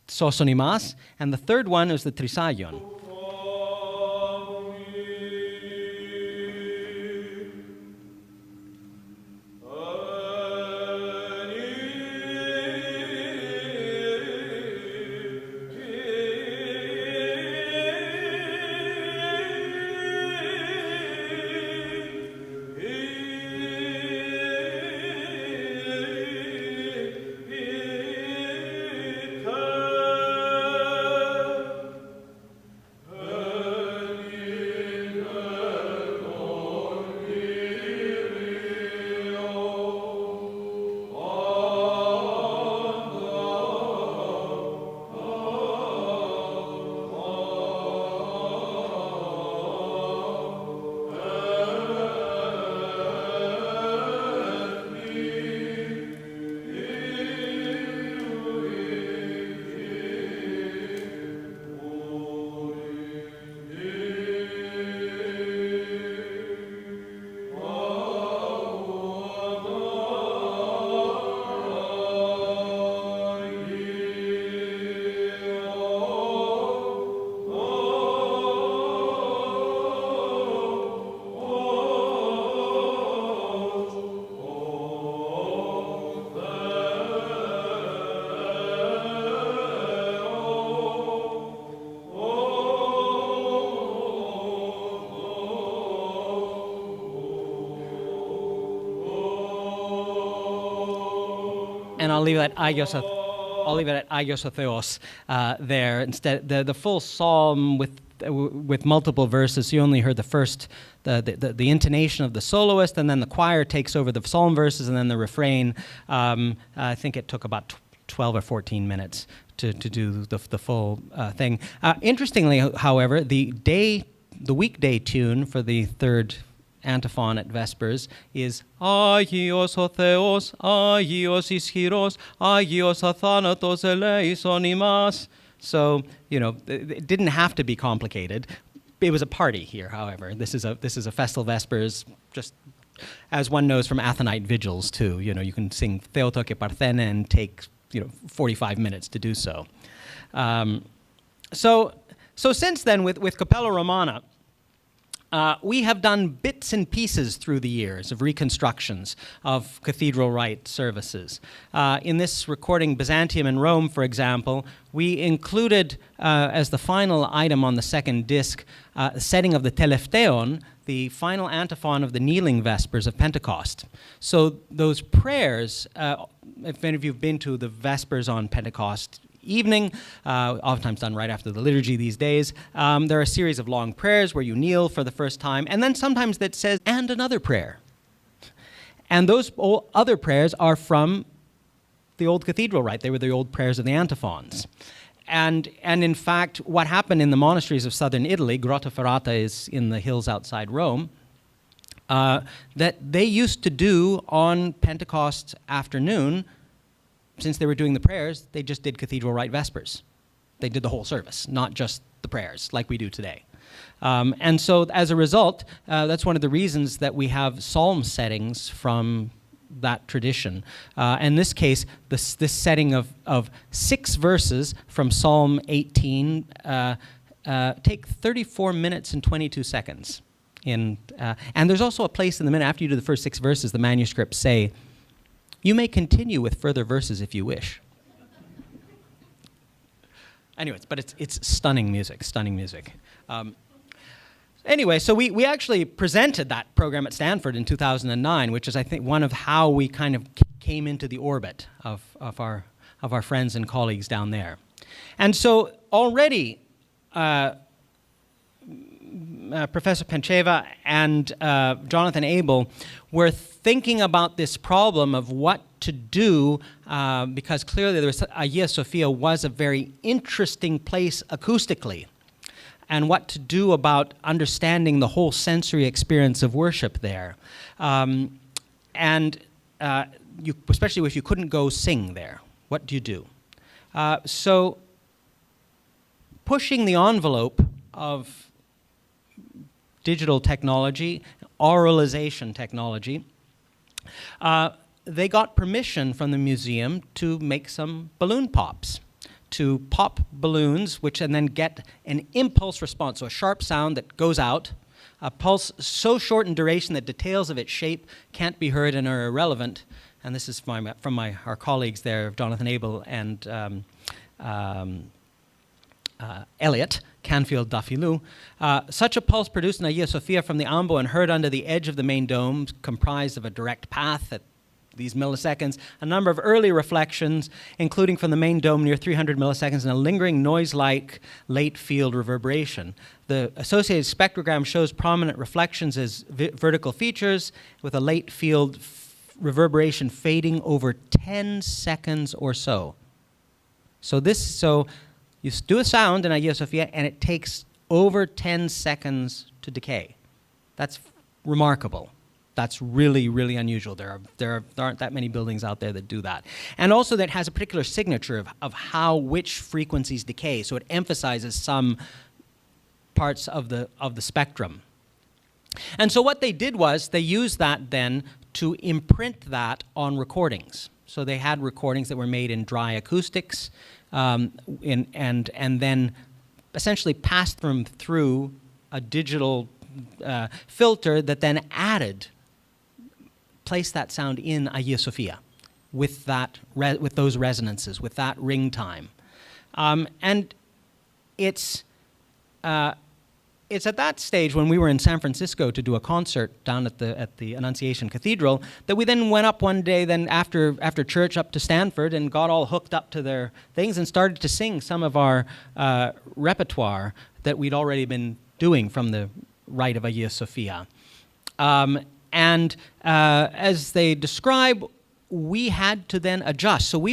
Sosonimas, and the third one is the Trisaion. and I'll leave it at Agios o Theos there instead. The full psalm with multiple verses. You only heard the first, the intonation of the soloist, and then the choir takes over the psalm verses, and then the refrain. I think it took about 12 or 14 minutes to do the full thing. Interestingly, however, the weekday tune for the third antiphon at Vespers is Agios o Theos, Agios ischiros, Agios athanatos eleison imas. So, it didn't have to be complicated. It was a party here, however. This is a festal Vespers, just as one knows from Athonite vigils too. You can sing Theoto ke Parthene and take 45 minutes to do so. So since then, with Capella Romana, we have done bits and pieces through the years of reconstructions of Cathedral Rite services. In this recording, Byzantium and Rome, for example, we included as the final item on the second disc, the setting of the Teleftheon, the final antiphon of the kneeling Vespers of Pentecost. So those prayers, if any of you have been to the Vespers on Pentecost evening, oftentimes done right after the liturgy these days. There are a series of long prayers where you kneel for the first time, and then sometimes that says, and another prayer. And those other prayers are from the old cathedral rite. They were the old prayers of the antiphons. And in fact, what happened in the monasteries of southern Italy, Grottaferrata is in the hills outside Rome, that they used to do on Pentecost afternoon. Since they were doing the prayers, they just did Cathedral Rite Vespers. They did the whole service, not just the prayers, like we do today. And so as a result, that's one of the reasons that we have psalm settings from that tradition. In this case, this setting of 6 verses from Psalm 18 take 34 minutes and 22 seconds. And there's also a place in the minute, after you do the first 6 verses, the manuscripts say, you may continue with further verses if you wish. Anyways, but it's stunning music, stunning music. Anyway, so we actually presented that program at Stanford in 2009, which is, I think, one of how we kind of came into the orbit of our friends and colleagues down there. And so already, Professor Pencheva and Jonathan Abel were thinking about this problem of what to do, because clearly Hagia Sophia was a very interesting place acoustically, and what to do about understanding the whole sensory experience of worship there. Especially if you couldn't go sing there, what do you do? So pushing the envelope of digital technology, oralization technology, they got permission from the museum to make some balloon pops, to pop balloons, and then get an impulse response, so a sharp sound that goes out, a pulse so short in duration that details of its shape can't be heard and are irrelevant. And this is from our colleagues there, Jonathan Abel and Elliot Canfield Dafilou. Such a pulse produced in Hagia Sophia from the Ambo and heard under the edge of the main dome, comprised of a direct path at these milliseconds, a number of early reflections, including from the main dome near 300 milliseconds, and a lingering noise-like late field reverberation. The associated spectrogram shows prominent reflections as vertical features with a late field reverberation fading over 10 seconds or so. So you do a sound in Hagia Sophia, and it takes over 10 seconds to decay. That's remarkable. That's really, really unusual. There aren't that many buildings out there that do that. And also that has a particular signature of which frequencies decay, so it emphasizes some parts of the spectrum. And so what they did was they used that then to imprint that on recordings. So they had recordings that were made in dry acoustics, and then essentially passed them through a digital filter that then placed that sound in Hagia Sophia with those resonances, with that ring time. And it's it's at that stage when we were in San Francisco to do a concert down at the Annunciation Cathedral that we then went up one day then after church up to Stanford and got all hooked up to their things and started to sing some of our repertoire that we'd already been doing from the Rite of Hagia Sophia. And as they describe, we had to then adjust. So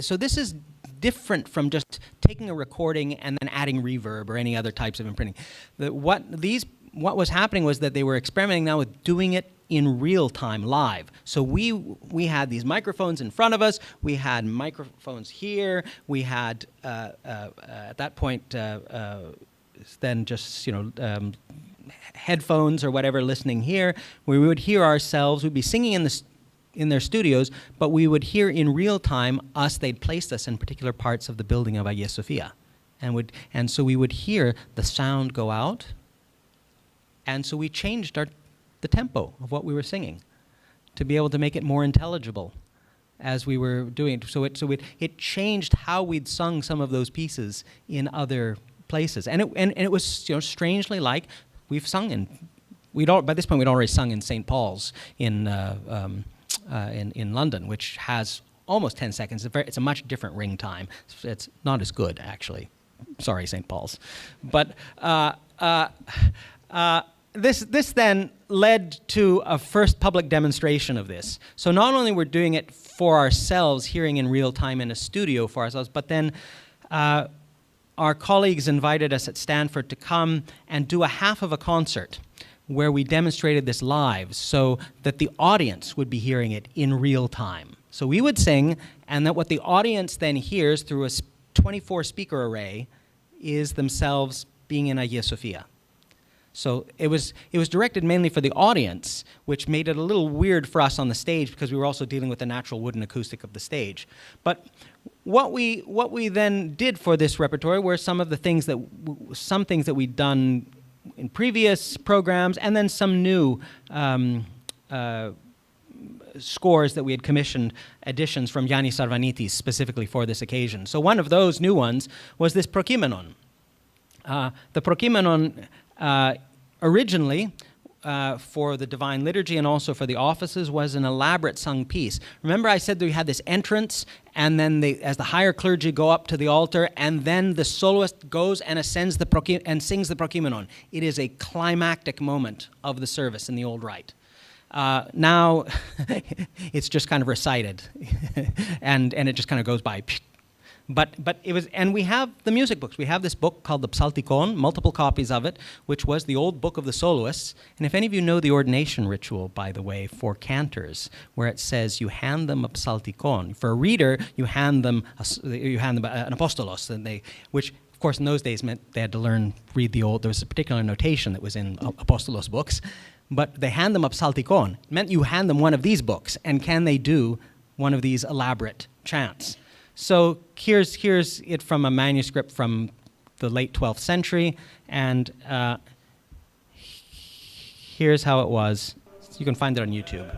so this is different from just taking a recording and then adding reverb or any other types of imprinting. What was happening was that they were experimenting now with doing it in real time, live. So we had these microphones in front of us. We had microphones here. We had at that point then just headphones or whatever listening here. We would hear ourselves. We'd be singing in their studios, but we would hear in real time they'd placed us in particular parts of the building of Hagia Sophia. And so we would hear the sound go out, and so we changed the tempo of what we were singing to be able to make it more intelligible as we were doing it. So it changed how we'd sung some of those pieces in other places. And it was strangely like we've sung by this point we'd already sung in St. Paul's in London, which has almost 10 seconds. It's a much different ring time. It's not as good, actually. Sorry, St. Paul's. But this then led to a first public demonstration of this. So not only we're doing it for ourselves, hearing in real time in a studio for ourselves, but then our colleagues invited us at Stanford to come and do a half of a concert where we demonstrated this live so that the audience would be hearing it in real time. So we would sing, and that what the audience then hears through a 24 speaker array is themselves being in Hagia Sophia. So it was directed mainly for the audience, which made it a little weird for us on the stage because we were also dealing with the natural wooden acoustic of the stage. But what we then did for this repertoire were some things that we'd done in previous programs, and then some new scores that we had commissioned, additions from Yannis Arvanitis specifically for this occasion. So one of those new ones was this Prokeimenon. The Prokeimenon originally for the Divine Liturgy and also for the offices was an elaborate sung piece. Remember I said that we had this entrance, and then as the higher clergy go up to the altar, and then the soloist goes and ascends and sings the Prokeimenon. It is a climactic moment of the service in the old rite. Now it's just kind of recited, and it just kind of goes by. But it was, and we have the music books. We have this book called the Psaltikon, multiple copies of it, which was the old book of the soloists. And if any of you know the ordination ritual, by the way, for cantors, where it says you hand them a Psaltikon. For a reader, you hand them an apostolos, which of course in those days meant they had to read the old. There was a particular notation that was in apostolos books, but they hand them a Psaltikon. It meant you hand them one of these books, and can they do one of these elaborate chants? So here's it from a manuscript from the late 12th century, and here's how it was. You can find it on YouTube.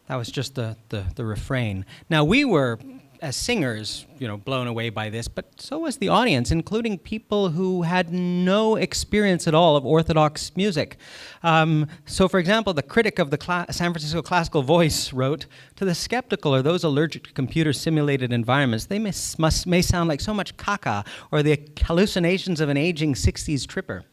That was just the refrain. Now we were, as singers, blown away by this, but so was the audience, including people who had no experience at all of Orthodox music. So, for example, the critic of the San Francisco Classical Voice wrote, "To the skeptical or those allergic to computer-simulated environments, they may sound like so much caca or the hallucinations of an aging 60s tripper.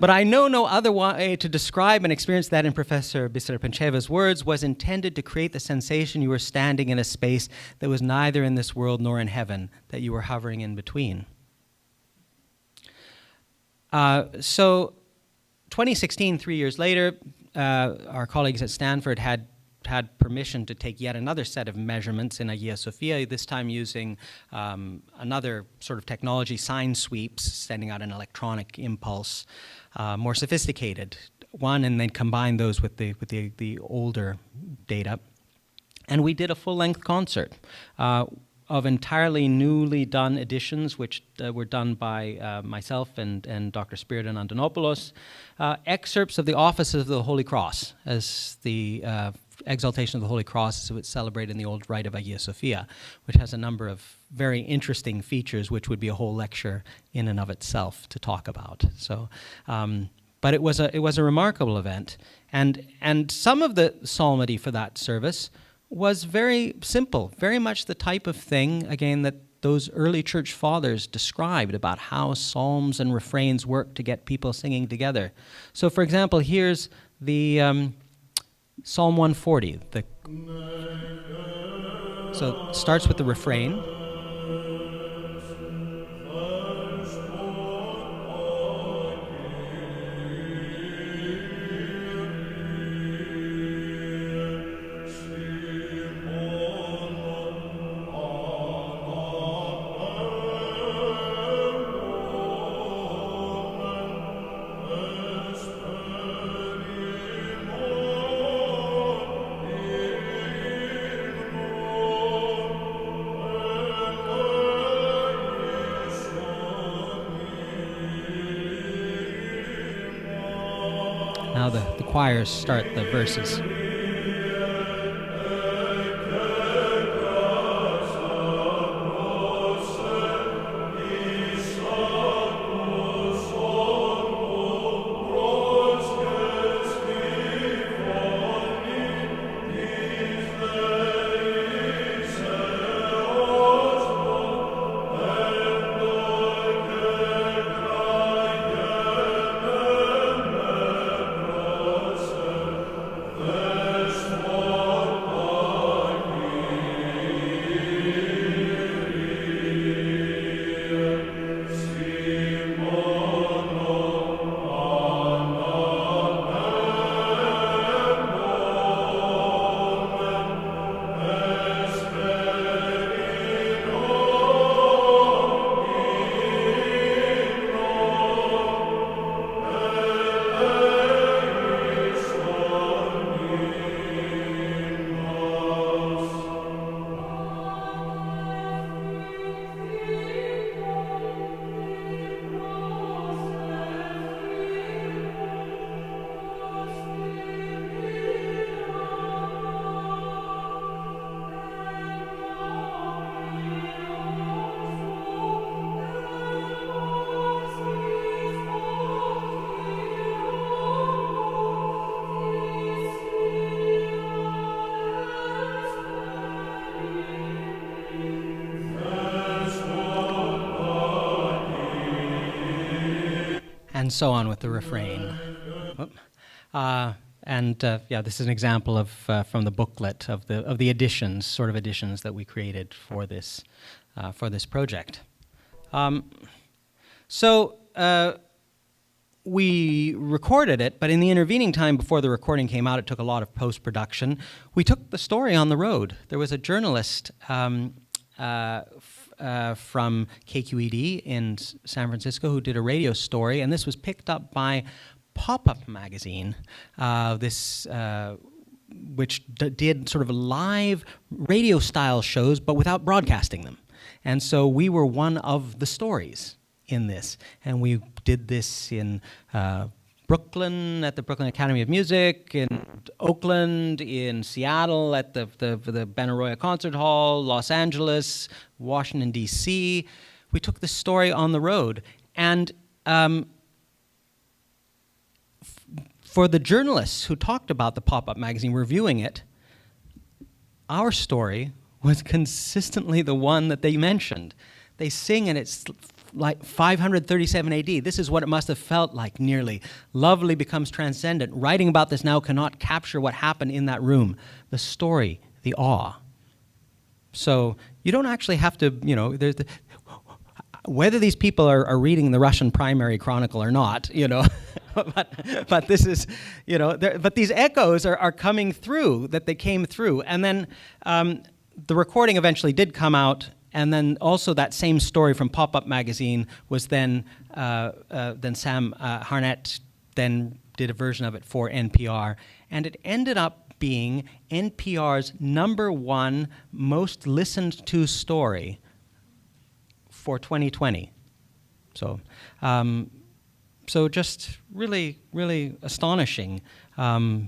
But I know no other way to describe an experience that, in Professor Bisera-Pencheva's words, was intended to create the sensation you were standing in a space that was neither in this world nor in heaven, that you were hovering in between." So 2016, 3 years later, our colleagues at Stanford had permission to take yet another set of measurements in Hagia Sophia, this time using another sort of technology, sine sweeps, sending out an electronic impulse, more sophisticated one, and then combine those with the older data. And we did a full-length concert of entirely newly done editions, which were done by myself and Dr. Spiridon Andonopoulos, excerpts of the Offices of the Holy Cross, as the Exaltation of the Holy Cross as it was celebrated in the old Rite of Hagia Sophia, which has a number of very interesting features, which would be a whole lecture in and of itself to talk about. So, but it was a remarkable event, and some of the psalmody for that service was very simple, very much the type of thing, again, that those early church fathers described about how psalms and refrains work to get people singing together. So, for example, here's the Psalm 140. So it starts with the refrain. Now the choirs start the verses. And so on with the refrain. This is an example of from the booklet of the editions, sort of editions that we created for this project. We recorded it, but in the intervening time before the recording came out, it took a lot of post-production. We took the story on the road. There was a journalist from KQED in San Francisco who did a radio story, and this was picked up by Pop-Up magazine, which did sort of live radio-style shows, but without broadcasting them. And so we were one of the stories in this, and we did this in Brooklyn at the Brooklyn Academy of Music, in Oakland, in Seattle at the Benaroya Concert Hall, Los Angeles, Washington, D.C. We took the story on the road. And for the journalists who talked about the pop-up magazine, reviewing it, our story was consistently the one that they mentioned. They sing, and it's like 537 AD. This is what it must have felt like, nearly. Lovely becomes transcendent. Writing about this now cannot capture what happened in that room. The story, the awe. So you don't actually have to, there's whether these people are reading the Russian primary chronicle or not, but this is, but these echoes are coming through, that they came through. And then the recording eventually did come out. And then also that same story from Pop-Up Magazine was then Sam Harnett then did a version of it for NPR. And it ended up being NPR's #1 most listened to story for 2020. So just really, really astonishing, the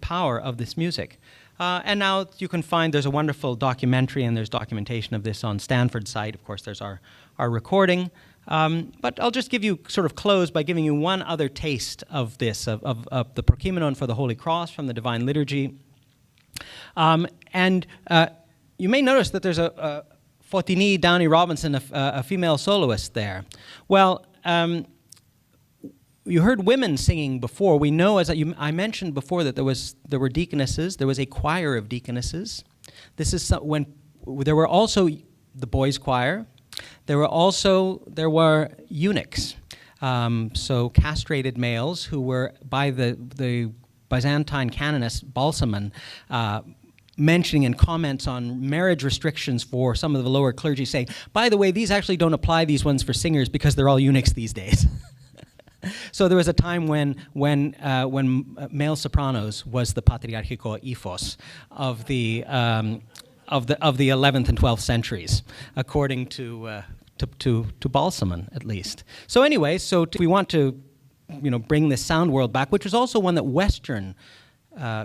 power of this music. And now you can find, there's a wonderful documentary, and there's documentation of this on Stanford's site. Of course, there's our recording. But I'll just give you sort of close by giving you one other taste of this, of the Prokeimenon for the Holy Cross from the Divine Liturgy. And you may notice that there's a Fotini Downey Robinson, a female soloist there. Well, you heard women singing before. We know, as I mentioned before, that there were deaconesses. There was a choir of deaconesses. This is when there were also the boys' choir. There were eunuchs, so castrated males who were by the Byzantine canonist Balsamon, mentioning in comments on marriage restrictions for some of the lower clergy, saying, by the way, these actually don't apply, these ones, for singers, because they're all eunuchs these days. So there was a time when male sopranos was the patriarchiko ethos of the 11th and 12th centuries, according to Balsamon, at least. So anyway, we want to bring this sound world back, which was also one that Western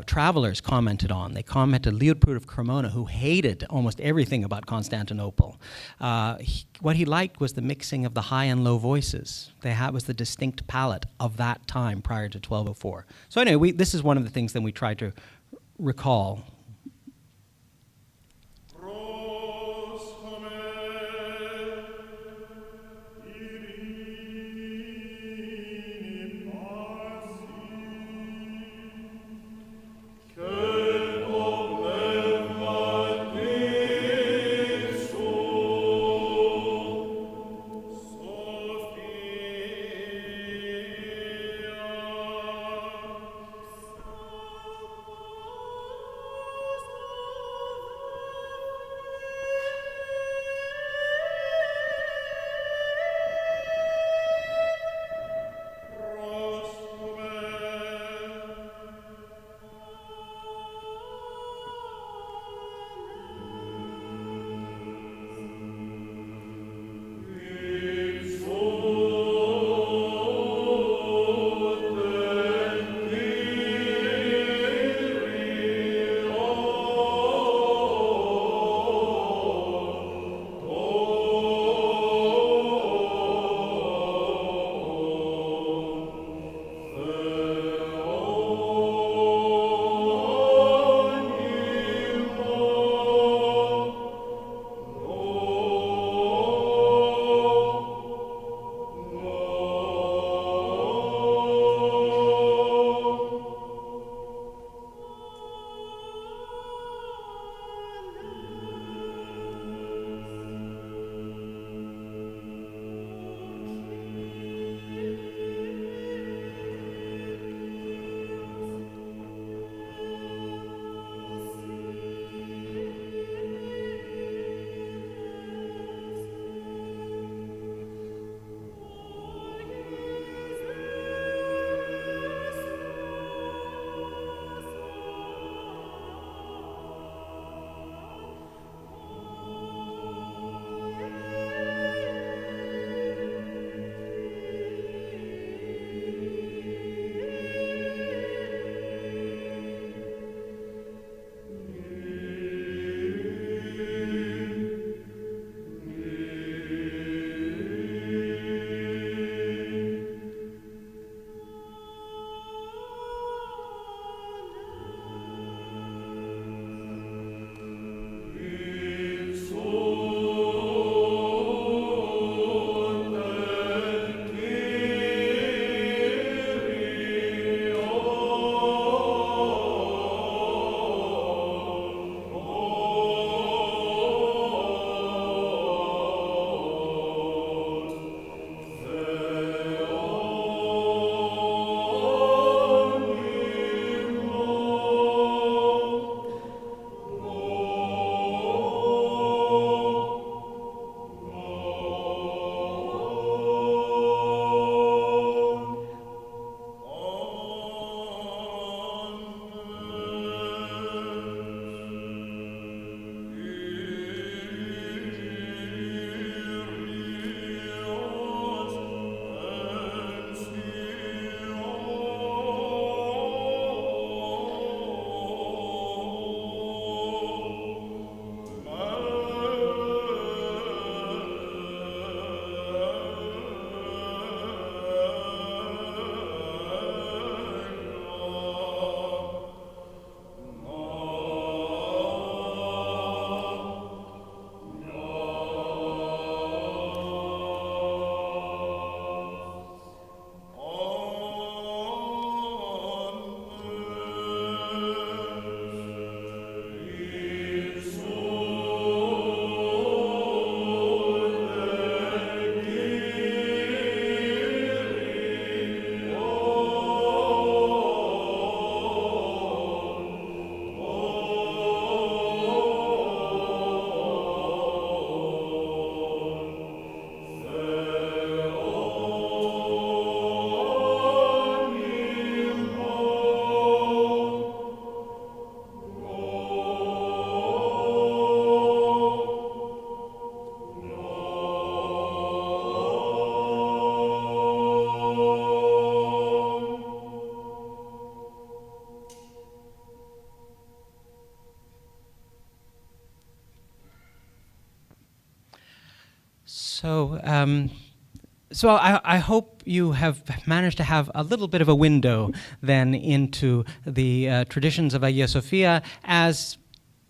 travelers commented on. They commented, Liutprud of Cremona, who hated almost everything about Constantinople. What he liked was the mixing of the high and low voices. Was the distinct palette of that time prior to 1204. So anyway, this is one of the things that we tried to recall. So I hope you have managed to have a little bit of a window then into the traditions of Hagia Sophia. As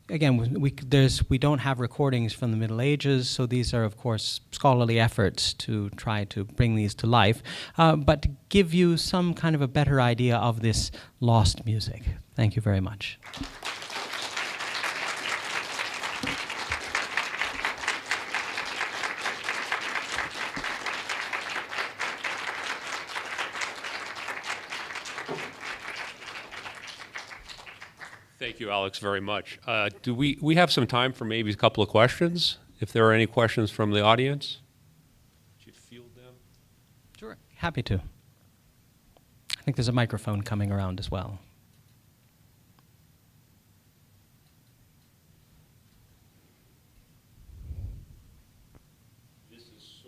again, we don't have recordings from the Middle Ages, so these are of course scholarly efforts to try to bring these to life, but to give you some kind of a better idea of this lost music. Thank you very much. Thank you, Alex, very much. Do we have some time for maybe a couple of questions? If there are any questions from the audience? Would you field them? Sure. Happy to. I think there's a microphone coming around as well. This is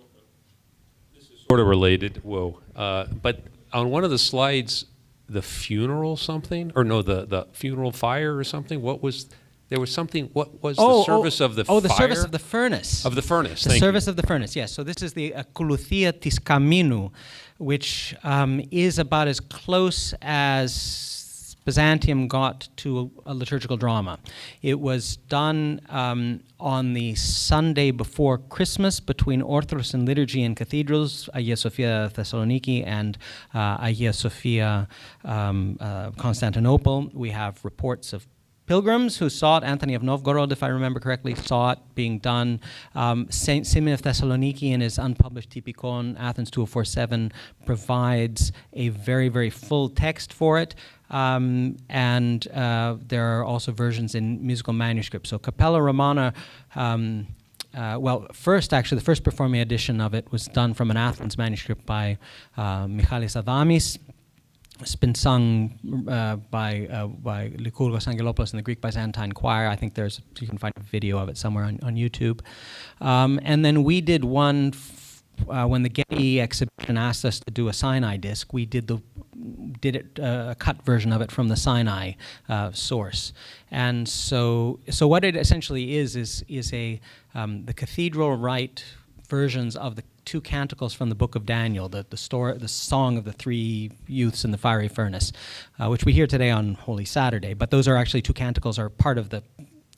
sort of related. Whoa. But on one of the slides, the funeral something, or no, the funeral fire or something. What was there was something? What was the service of the fire? Oh, the service of the furnace. Of the furnace. The service of the furnace. Yes. So this is the Koulouthia tis Kaminu, which is about as close as Byzantium got to a liturgical drama. It was done on the Sunday before Christmas between Orthros and liturgy in cathedrals, Hagia Sophia Thessaloniki and Hagia Sophia Constantinople. We have reports of pilgrims who saw it. Anthony of Novgorod, if I remember correctly, saw it being done. Saint Simeon of Thessaloniki in his unpublished Typikon, Athens 2047, provides a very, very full text for it. And there are also versions in musical manuscripts. So Capella Romana, the first performing edition of it was done from an Athens manuscript by Michalis Adamis. It's been sung by Lykourgos Angelopoulos in the Greek Byzantine Choir. I think you can find a video of it somewhere on YouTube. And then we did one when the Getty exhibition asked us to do a Sinai disc. We did a cut version of it from the Sinai source. And so what it essentially is the cathedral rite versions of the two canticles from the book of Daniel, the song of the three youths in the fiery furnace, which we hear today on Holy Saturday. But those are actually two canticles are part of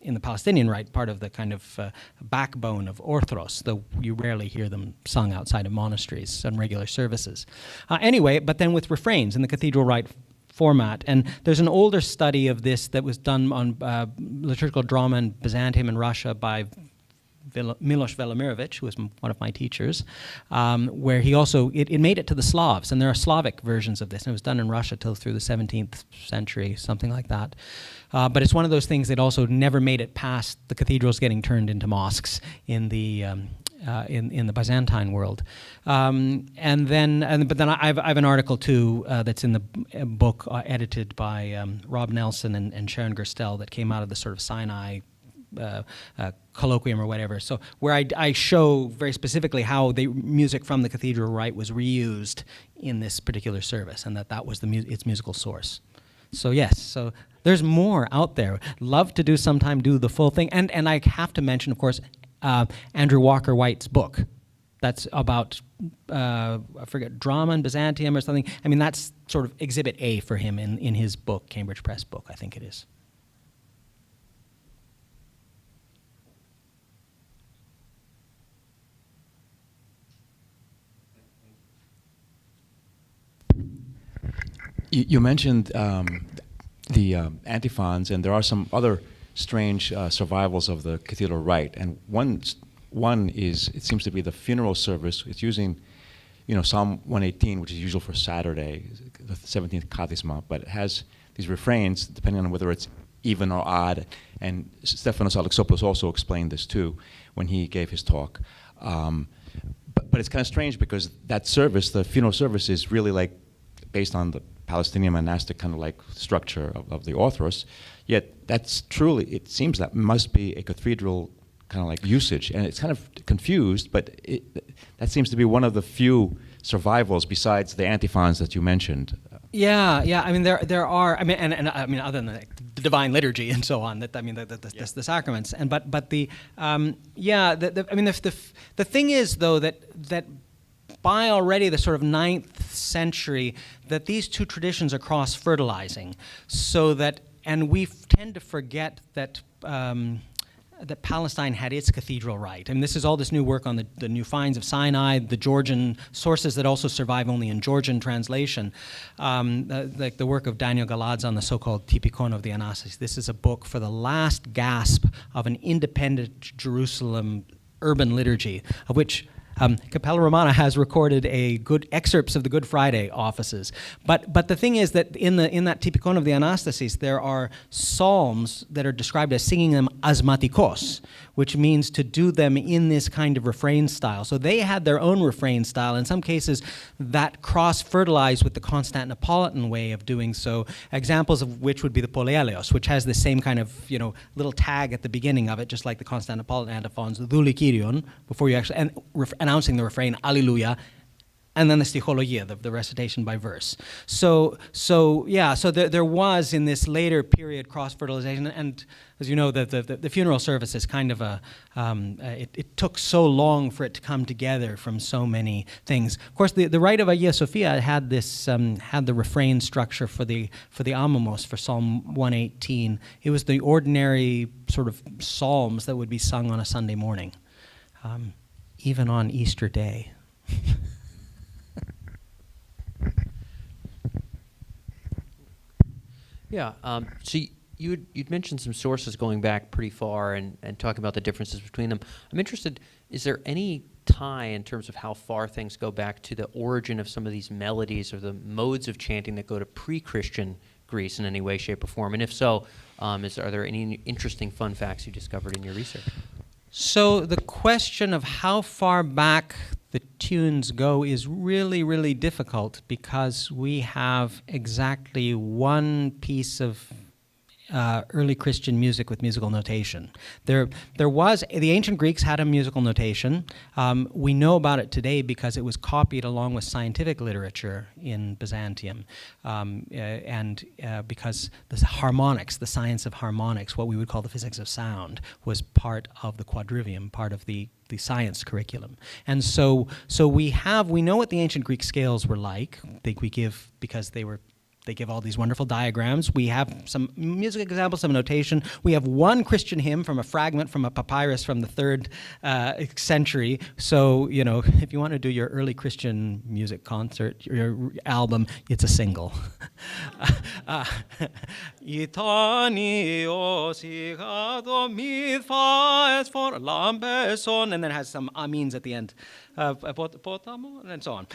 in the Palestinian rite, part of the kind of backbone of Orthros, though you rarely hear them sung outside of monasteries and regular services. Anyway, but then with refrains in the cathedral rite format. And there's an older study of this that was done on liturgical drama in Byzantium and Russia by Miloš Velimirovic, who was one of my teachers, where he also, it made it to the Slavs, and there are Slavic versions of this, and it was done in Russia till through the 17th century, something like that. But it's one of those things that also never made it past the cathedrals getting turned into mosques in the Byzantine world. But then I have an article too that's in the book edited by Rob Nelson and Sharon Gerstel that came out of the sort of Sinai colloquium or whatever. So where I show very specifically how the music from the cathedral rite was reused in this particular service, and that was its musical source. So yes, so there's more out there. Love to do the full thing, and I have to mention, of course, Andrew Walker White's book. That's about I forget, drama in Byzantium or something. I mean, that's sort of Exhibit A for him in his book, Cambridge Press book, I think it is. You mentioned the antiphons, and there are some other strange survivals of the cathedral rite. And one is, it seems to be the funeral service. It's using, Psalm 118, which is usual for Saturday, the 17th Kathisma, but it has these refrains, depending on whether it's even or odd. And Stephanos Alexopoulos also explained this too when he gave his talk. But it's kind of strange because that service, the funeral service, is really like based on the Palestinian monastic kind of like structure of the Orthros, yet that's truly, it seems that must be a cathedral kind of like usage, and it's kind of confused, but that seems to be one of the few survivals besides the antiphons that you mentioned. Yeah. I mean, there are. I mean, and I mean, other than that, the divine liturgy and so on. That I mean, the sacraments. And but the the thing is though that by already the sort of 9th century, that these two traditions are cross-fertilizing, so that, and we tend to forget that that Palestine had its cathedral rite. And this is all this new work on the new finds of Sinai, the Georgian sources that also survive only in Georgian translation, like the work of Daniel Galadz on the so-called Typikon of the Anastasis. This is a book for the last gasp of an independent Jerusalem urban liturgy, of which Capella Romana has recorded excerpts of the Good Friday offices. But the thing is that in that Typikon of the Anastasis, there are psalms that are described as singing them asmatikos, which means to do them in this kind of refrain style. So they had their own refrain style. In some cases, that cross-fertilized with the Constantinopolitan way of doing so, examples of which would be the Polealios, which has the same kind of, little tag at the beginning of it, just like the Constantinopolitan antiphons, Douli Kyrion, before you actually, announcing the refrain, Alleluia, and then the stichologia, the recitation by verse. So there was in this later period cross-fertilization, and as you know, the funeral service is kind of it took so long for it to come together from so many things. Of course, the rite of Hagia Sophia had this had the refrain structure for the Amamos for Psalm 118. It was the ordinary sort of psalms that would be sung on a Sunday morning, even on Easter Day. Yeah. So you'd mentioned some sources going back pretty far and talking about the differences between them. I'm interested, is there any tie in terms of how far things go back to the origin of some of these melodies or the modes of chanting that go to pre-Christian Greece in any way, shape, or form? And if so, are there any interesting fun facts you discovered in your research? So the question of how far back the tunes go is really, really difficult because we have exactly one piece of early Christian music with musical notation. There was, the ancient Greeks had a musical notation. We know about it today because it was copied along with scientific literature in Byzantium. And because the harmonics, the science of harmonics, what we would call the physics of sound, was part of the quadrivium, part of the science curriculum. And so we know what the ancient Greek scales were like. I think we give, because they give all these wonderful diagrams. We have some music examples, some notation. We have one Christian hymn from a fragment from a papyrus from the 3rd century. So, if you want to do your early Christian music concert, your album, it's a single. And then it has some amins at the end. And so on.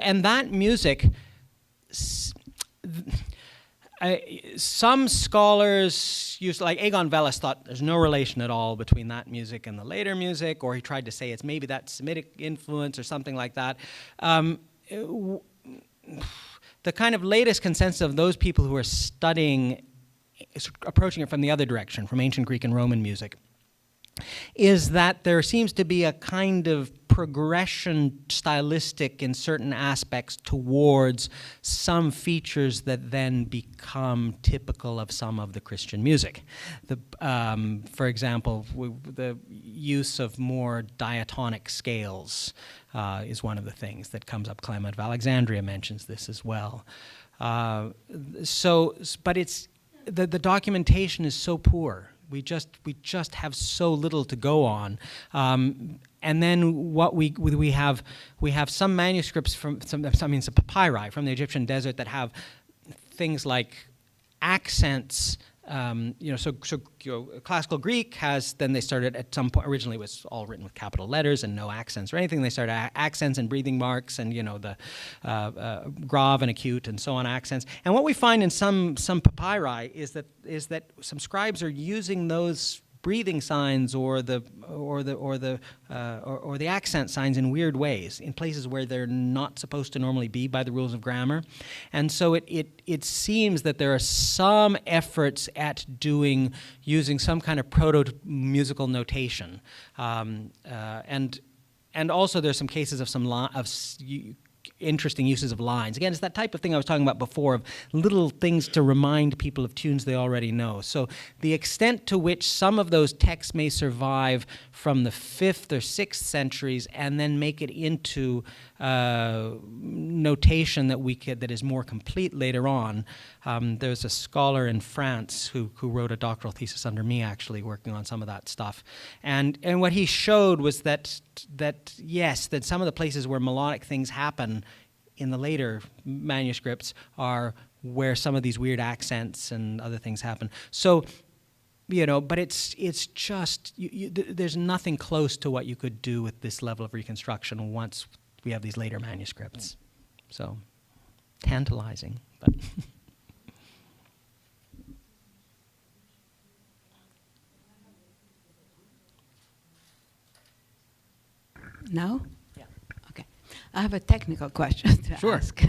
And that music, some scholars used, like Egon Velas thought there's no relation at all between that music and the later music, or he tried to say it's maybe that Semitic influence or something like that. The kind of latest consensus of those people who are studying, approaching it from the other direction, from ancient Greek and Roman music, is that there seems to be a kind of progression stylistic in certain aspects towards some features that then become typical of some of the Christian music. For example, the use of more diatonic scales is one of the things that comes up. Clement of Alexandria mentions this as well. But it's the documentation is so poor. We just have so little to go on, and then what we have some manuscripts from some papyri from the Egyptian desert that have things like accents. Classical Greek has, then they started at some point, originally it was all written with capital letters and no accents or anything. They started accents and breathing marks and, the grave and acute and so on accents. And what we find in some papyri is that some scribes are using those breathing signs or the accent signs in weird ways, in places where they're not supposed to normally be by the rules of grammar. And so it seems that there are some efforts at using some kind of proto-musical notation. And also there's some cases of interesting uses of lines. Again, it's that type of thing I was talking about before, of little things to remind people of tunes they already know. So the extent to which some of those texts may survive from the 5th or 6th centuries and then make it into notation that is more complete later on. There's a scholar in France who wrote a doctoral thesis under me, actually, working on some of that stuff. And what he showed was that some of the places where melodic things happen in the later manuscripts are where some of these weird accents and other things happen. So, but it's just, there's nothing close to what you could do with this level of reconstruction once we have these later manuscripts. So, tantalizing, but... No? Yeah. Okay. I have a technical question to ask.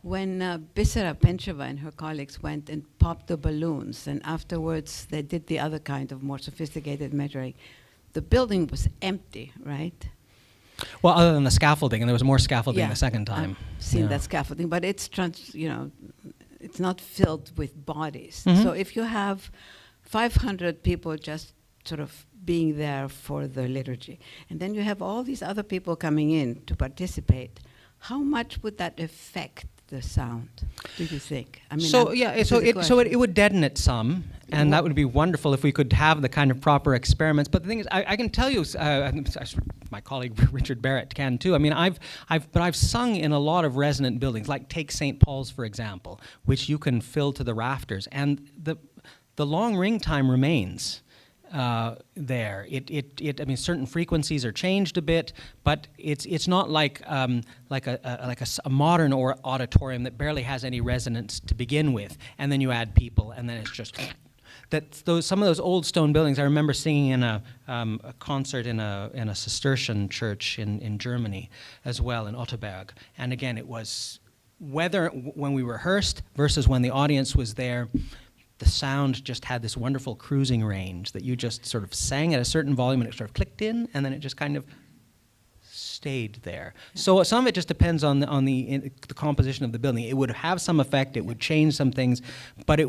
When Bisera Pencheva and her colleagues went and popped the balloons, and afterwards they did the other kind of more sophisticated measuring, the building was empty, right? Well, other than the scaffolding, and there was more scaffolding the second time. I've seen that scaffolding, but it's it's not filled with bodies. Mm-hmm. So if you have 500 people just sort of being there for the liturgy, and then you have all these other people coming in to participate, how much would that affect the sound, do you think? I mean, it would deaden it some, and that would be wonderful if we could have the kind of proper experiments. But the thing is, I can tell you, my colleague Richard Barrett can too. I mean, I've sung in a lot of resonant buildings, like take St. Paul's for example, which you can fill to the rafters, and the long ring time remains. There, I mean, certain frequencies are changed a bit, but it's not like a modern auditorium that barely has any resonance to begin with, and then you add people, and then it's just some of those old stone buildings. I remember singing in a concert in a Cistercian church in Germany as well, in Otterberg, and again it was when we rehearsed versus when the audience was there. The sound just had this wonderful cruising range that you just sort of sang at a certain volume and it sort of clicked in, and then it just kind of stayed there. So some of it just depends on the composition of the building. It would have some effect. It would change some things, but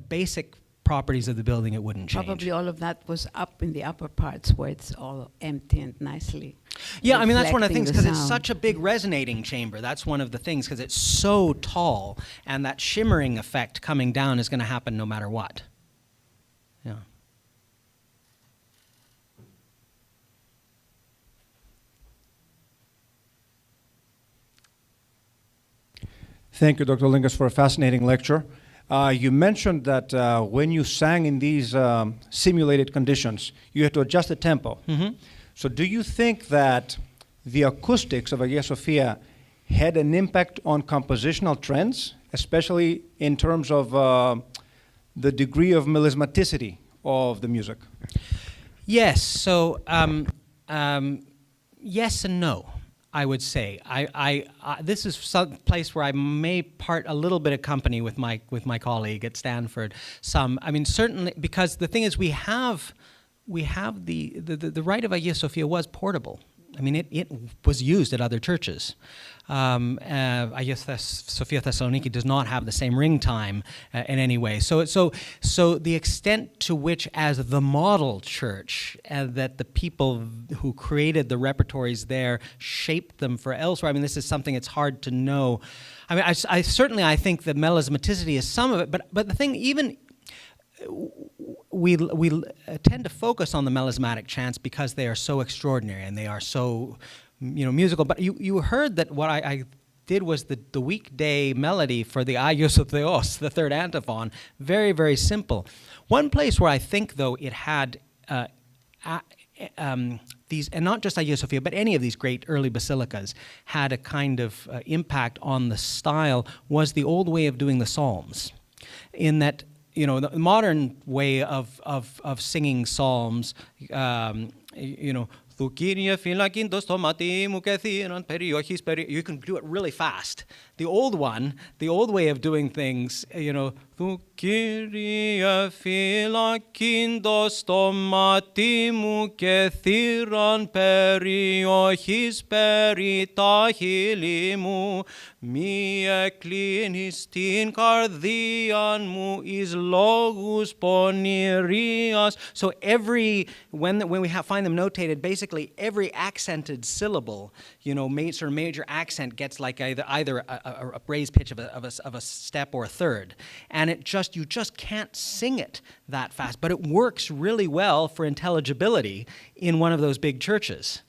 basic properties of the building it wouldn't change. Probably all of that was up in the upper parts where it's all empty and nicely. Yeah, I mean, that's one of the things, because it's such a big resonating chamber. That's one of the things, because it's so tall, and that shimmering effect coming down is going to happen no matter what. Yeah. Thank you, Dr. Lingas, for a fascinating lecture. You mentioned that when you sang in these simulated conditions, you had to adjust the tempo. Mm-hmm. So do you think that the acoustics of Hagia Sophia had an impact on compositional trends, especially in terms of the degree of melismaticity of the music? Yes. So yes and no, I would say. This is some place where I may part a little bit of company with my colleague at Stanford. I mean, certainly, because the thing is, we have the Rite of Hagia Sophia was portable. I mean, it was used at other churches. Hagia Sophia Thessaloniki does not have the same ring time in any way. So the extent to which, as the model church, that the people who created the repertories there shaped them for elsewhere. I mean, this is something it's hard to know. I mean, I certainly think the melismaticity is some of it, but the thing, even we tend to focus on the melismatic chants because they are so extraordinary and they are so musical. But you heard that what I did was the weekday melody for the Agios of Theos, the third antiphon, very, very simple. One place where I think, though, it had these, and not just Hagia Sophia, but any of these great early basilicas, had a kind of impact on the style, was the old way of doing the psalms, in that, the modern way of singing psalms, You can do it really fast. The old one, the old way of doing things, you know, Kyria philakindos tomati mu kethiran periochis peritahilimu mi eklinis tin kardian mu is logus ponirias. So when we find them notated, basically every accented syllable, you know, sort of major accent gets like either a raised pitch of a step or a third. And you just can't sing it that fast, but it works really well for intelligibility in one of those big churches.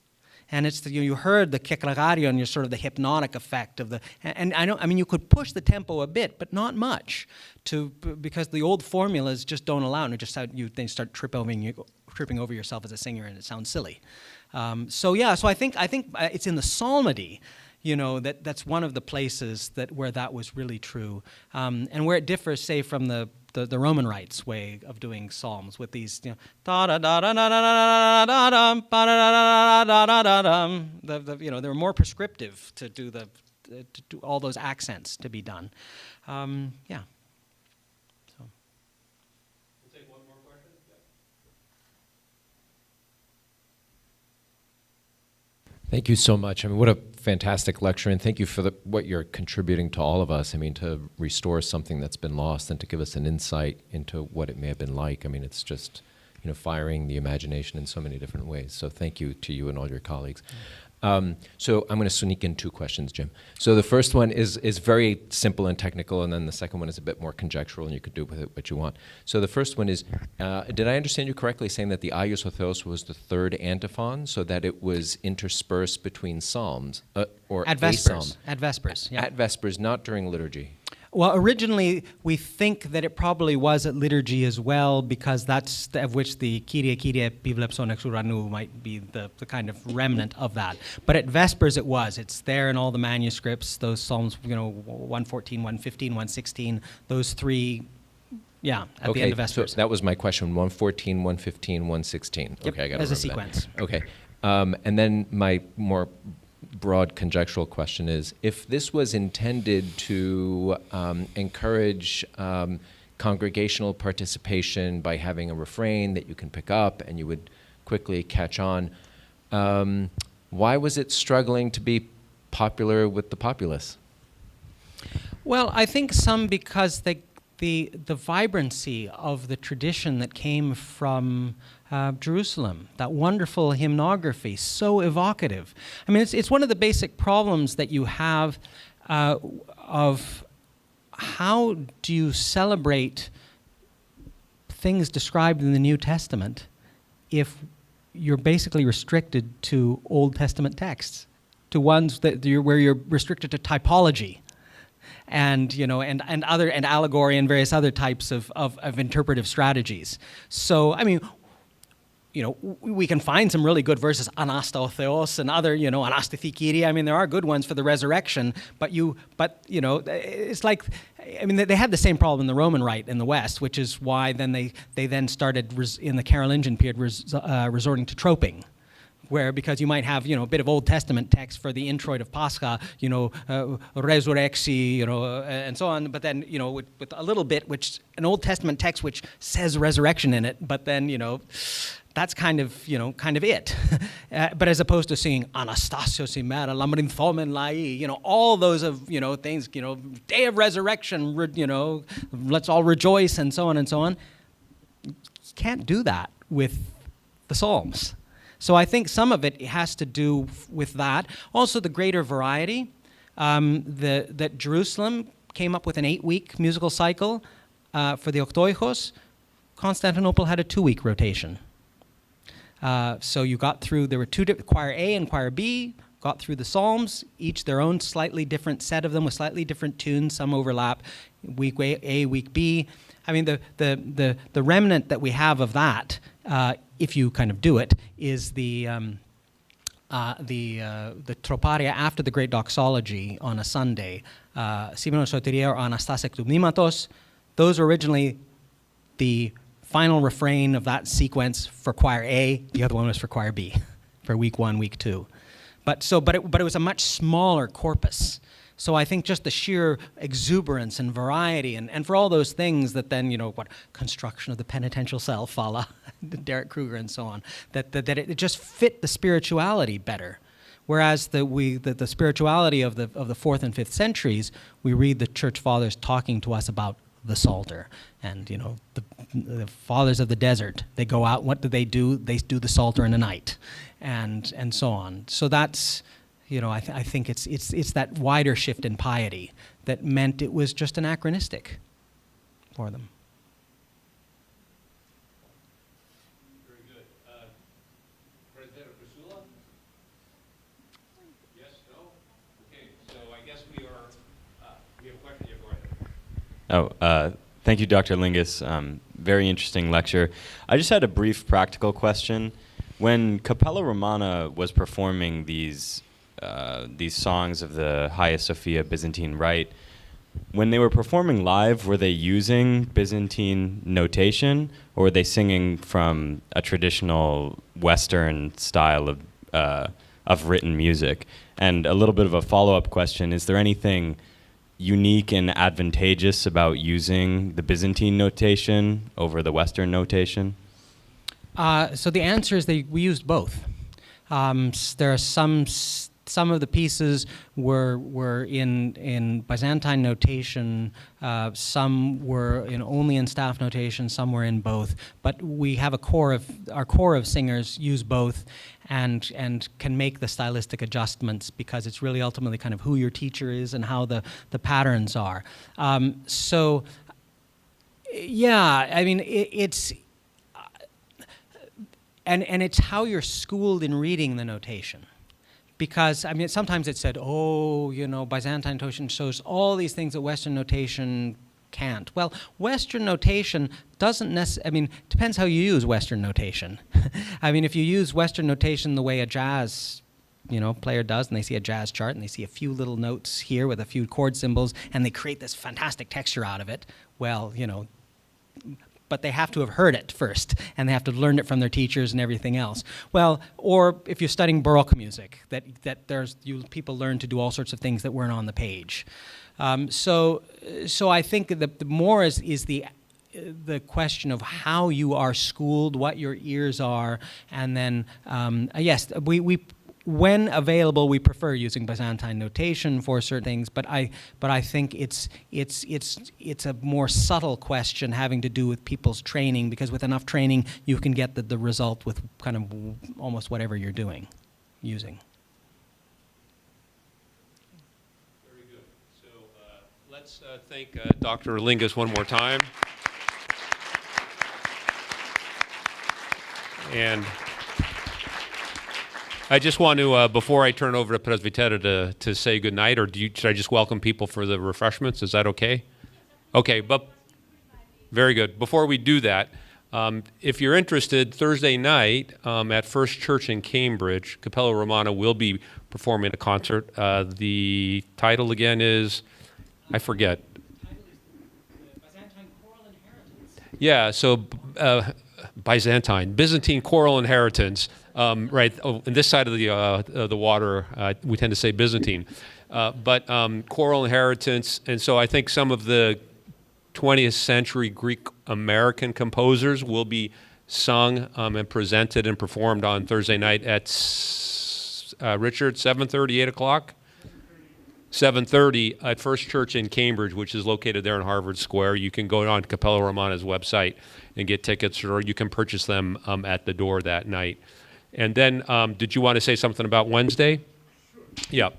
And it's you heard the keklagarion, your sort of the hypnotic effect of the, and I mean you could push the tempo a bit, but not much, because the old formulas just don't allow, and it just then start tripping over yourself as a singer, and it sounds silly. So I think it's in the psalmody. You know, that's one of the places where that was really true, and where it differs, say, from the Roman Rite's way of doing psalms with these, you know, you know, they were more prescriptive to do all those accents to be done. Yeah. So. We'll take one more question. Yeah. Thank you so much. I mean, what a fantastic lecture, and thank you for what you're contributing to all of us. I mean, to restore something that's been lost and to give us an insight into what it may have been like. I mean, it's just, you know, firing the imagination in so many different ways. So thank you to you and all your colleagues. So I'm going to sneak in two questions, Jim. So the first one is very simple and technical, and then the second one is a bit more conjectural, and you could do with it what you want. So the first one is, did I understand you correctly saying that the Agios Theos was the third antiphon, so that it was interspersed between psalms, or at Vespers? Psalm? At Vespers, yeah. At Vespers, not during liturgy. Well, originally we think that it probably was at liturgy as well, because that's of which the Kyrie Kyrie Pivlepson Exuranu might be the kind of remnant of that. But at Vespers it was. It's there in all the manuscripts, those Psalms, you know, 114, 115, 116, those three, yeah, at the end of Vespers. So that was my question, 114, 115, 116. Yep, okay, I got to as a sequence. That. Okay. And then my more broad conjectural question is, if this was intended to encourage congregational participation by having a refrain that you can pick up and you would quickly catch on, why was it struggling to be popular with the populace? Well, I think because the vibrancy of the tradition that came from Jerusalem, that wonderful hymnography, so evocative. I mean, it's one of the basic problems that you have of how do you celebrate things described in the New Testament if you're basically restricted to Old Testament texts, to ones where you're restricted to typology. And you know, and allegory and various other types of interpretive strategies. So I mean, you know, we can find some really good verses, Anasta Theos and other, you know, Anastithi Kyrie. I mean, there are good ones for the resurrection, but you know, it's like, I mean, they had the same problem in the Roman Rite in the West, which is why then they then started in the Carolingian period resorting to troping. Because you might have, you know, a bit of Old Testament text for the introit of Pascha, you know, resurrexi, you know, and so on. But then, you know, with a little bit, an Old Testament text which says resurrection in it, but then, you know, that's kind of it. But as opposed to singing Anastasios imera lamrinthomen lai, you know, all those you know, things, you know, day of resurrection, you know, let's all rejoice and so on and so on. You can't do that with the Psalms. So I think some of it has to do with that. Also the greater variety, that Jerusalem came up with an 8-week musical cycle for the Oktoichos. Constantinople had a 2-week rotation. So you got through, there were choir A and choir B, got through the Psalms, each their own slightly different set of them with slightly different tunes, some overlap, week A, week B. I mean, the remnant that we have of that, if you kind of do it, is the troparia after the Great Doxology on a Sunday. Simenon Soteria or Anastasek Pneummatos. Those are originally the final refrain of that sequence for choir A. The other one was for choir B. for week 1, week 2. But it was a much smaller corpus. So I think just the sheer exuberance and variety and for all those things that then, construction of the penitential self, a la Derek Kruger and so on, that it just fit the spirituality better. Whereas the spirituality of the 4th and 5th centuries, we read the church fathers talking to us about the Psalter. And, the fathers of the desert, they go out, what do? They do the Psalter in a night and so on. So that's... I think it's that wider shift in piety that meant it was just anachronistic for them. Very good. President Priscilla? Yes, no? Okay, so I guess we have a question. Yeah, go ahead. Thank you, Dr. Lingas. Very interesting lecture. I just had a brief practical question. When Capella Romana was performing these songs of the Hagia Sophia Byzantine Rite, when they were performing live, were they using Byzantine notation, or were they singing from a traditional Western style of written music? And a little bit of a follow-up question, is there anything unique and advantageous about using the Byzantine notation over the Western notation? So the answer is we used both. There are some of the pieces were in Byzantine notation, some were only in staff notation, some were in both. But we have our core of singers use both and can make the stylistic adjustments because it's really ultimately kind of who your teacher is and how the patterns are. So yeah, I mean it's and it's how you're schooled in reading the notation. Because, I mean, sometimes it's said, Byzantine notation shows all these things that Western notation can't. Well, Western notation doesn't necessarily, depends how you use Western notation. If you use Western notation the way a jazz, player does, and they see a jazz chart, and they see a few little notes here with a few chord symbols, and they create this fantastic texture out of it, well, but they have to have heard it first, and they have to have learned it from their teachers and everything else. Well, or if you're studying Baroque music, people learn to do all sorts of things that weren't on the page. So I think that the more is the question of how you are schooled, what your ears are, and then yes, we when available, we prefer using Byzantine notation for certain things, but I think it's a more subtle question having to do with people's training, because with enough training, you can get the result with kind of almost whatever you're using. Very good. So let's thank Dr. Lingas one more time. And I just want to, before I turn over to Presbytera to say goodnight, or should I just welcome people for the refreshments? Is that okay? Okay, but very good. Before we do that, if you're interested, Thursday night at First Church in Cambridge, Capella Romana will be performing a concert. The title again is, I forget. Byzantine Choral Inheritance. Yeah, so Byzantine Choral Inheritance. Right, on this side of the water, we tend to say Byzantine, but choral inheritance, and so I think some of the 20th century Greek American composers will be sung and presented and performed on Thursday night at Richard 7:30, 8 o'clock. 7:30 at First Church in Cambridge, which is located there in Harvard Square. You can go on to Capella Romana's website and get tickets, or you can purchase them at the door that night. And then, did you want to say something about Wednesday? Sure. Yeah.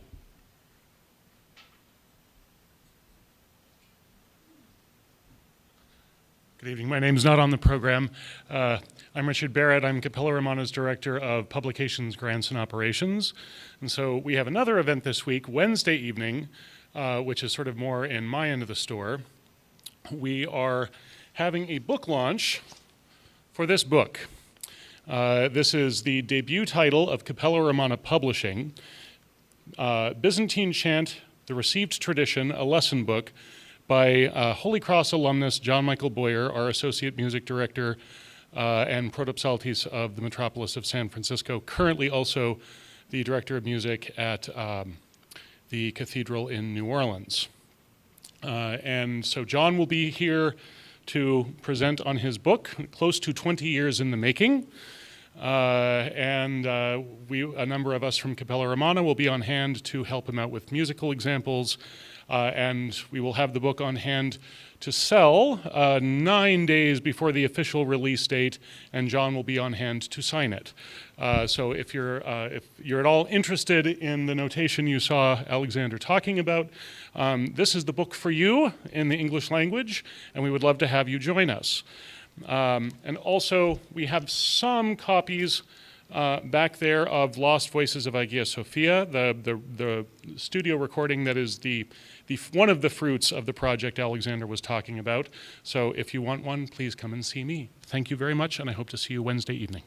Good evening. My name is not on the program. I'm Richard Barrett. I'm Capella Romana's Director of Publications, Grants, and Operations. And so we have another event this week, Wednesday evening, which is sort of more in my end of the store. We are having a book launch for this book. This is the debut title of Capella Romana Publishing, Byzantine Chant, The Received Tradition, a lesson book by Holy Cross alumnus John Michael Boyer, our Associate Music Director, and Protopsaltis of the metropolis of San Francisco, currently also the director of music at the Cathedral in New Orleans. And so John will be here to present on his book, close to 20 years in the making. A number of us from Capella Romana will be on hand to help him out with musical examples, and we will have the book on hand to sell 9 days before the official release date, and John will be on hand to sign it. So if you're at all interested in the notation you saw Alexander talking about, this is the book for you in the English language, and we would love to have you join us. And also, we have some copies back there of Lost Voices of Hagia Sophia, the studio recording that is one of the fruits of the project Alexander was talking about. So if you want one, please come and see me. Thank you very much, and I hope to see you Wednesday evening.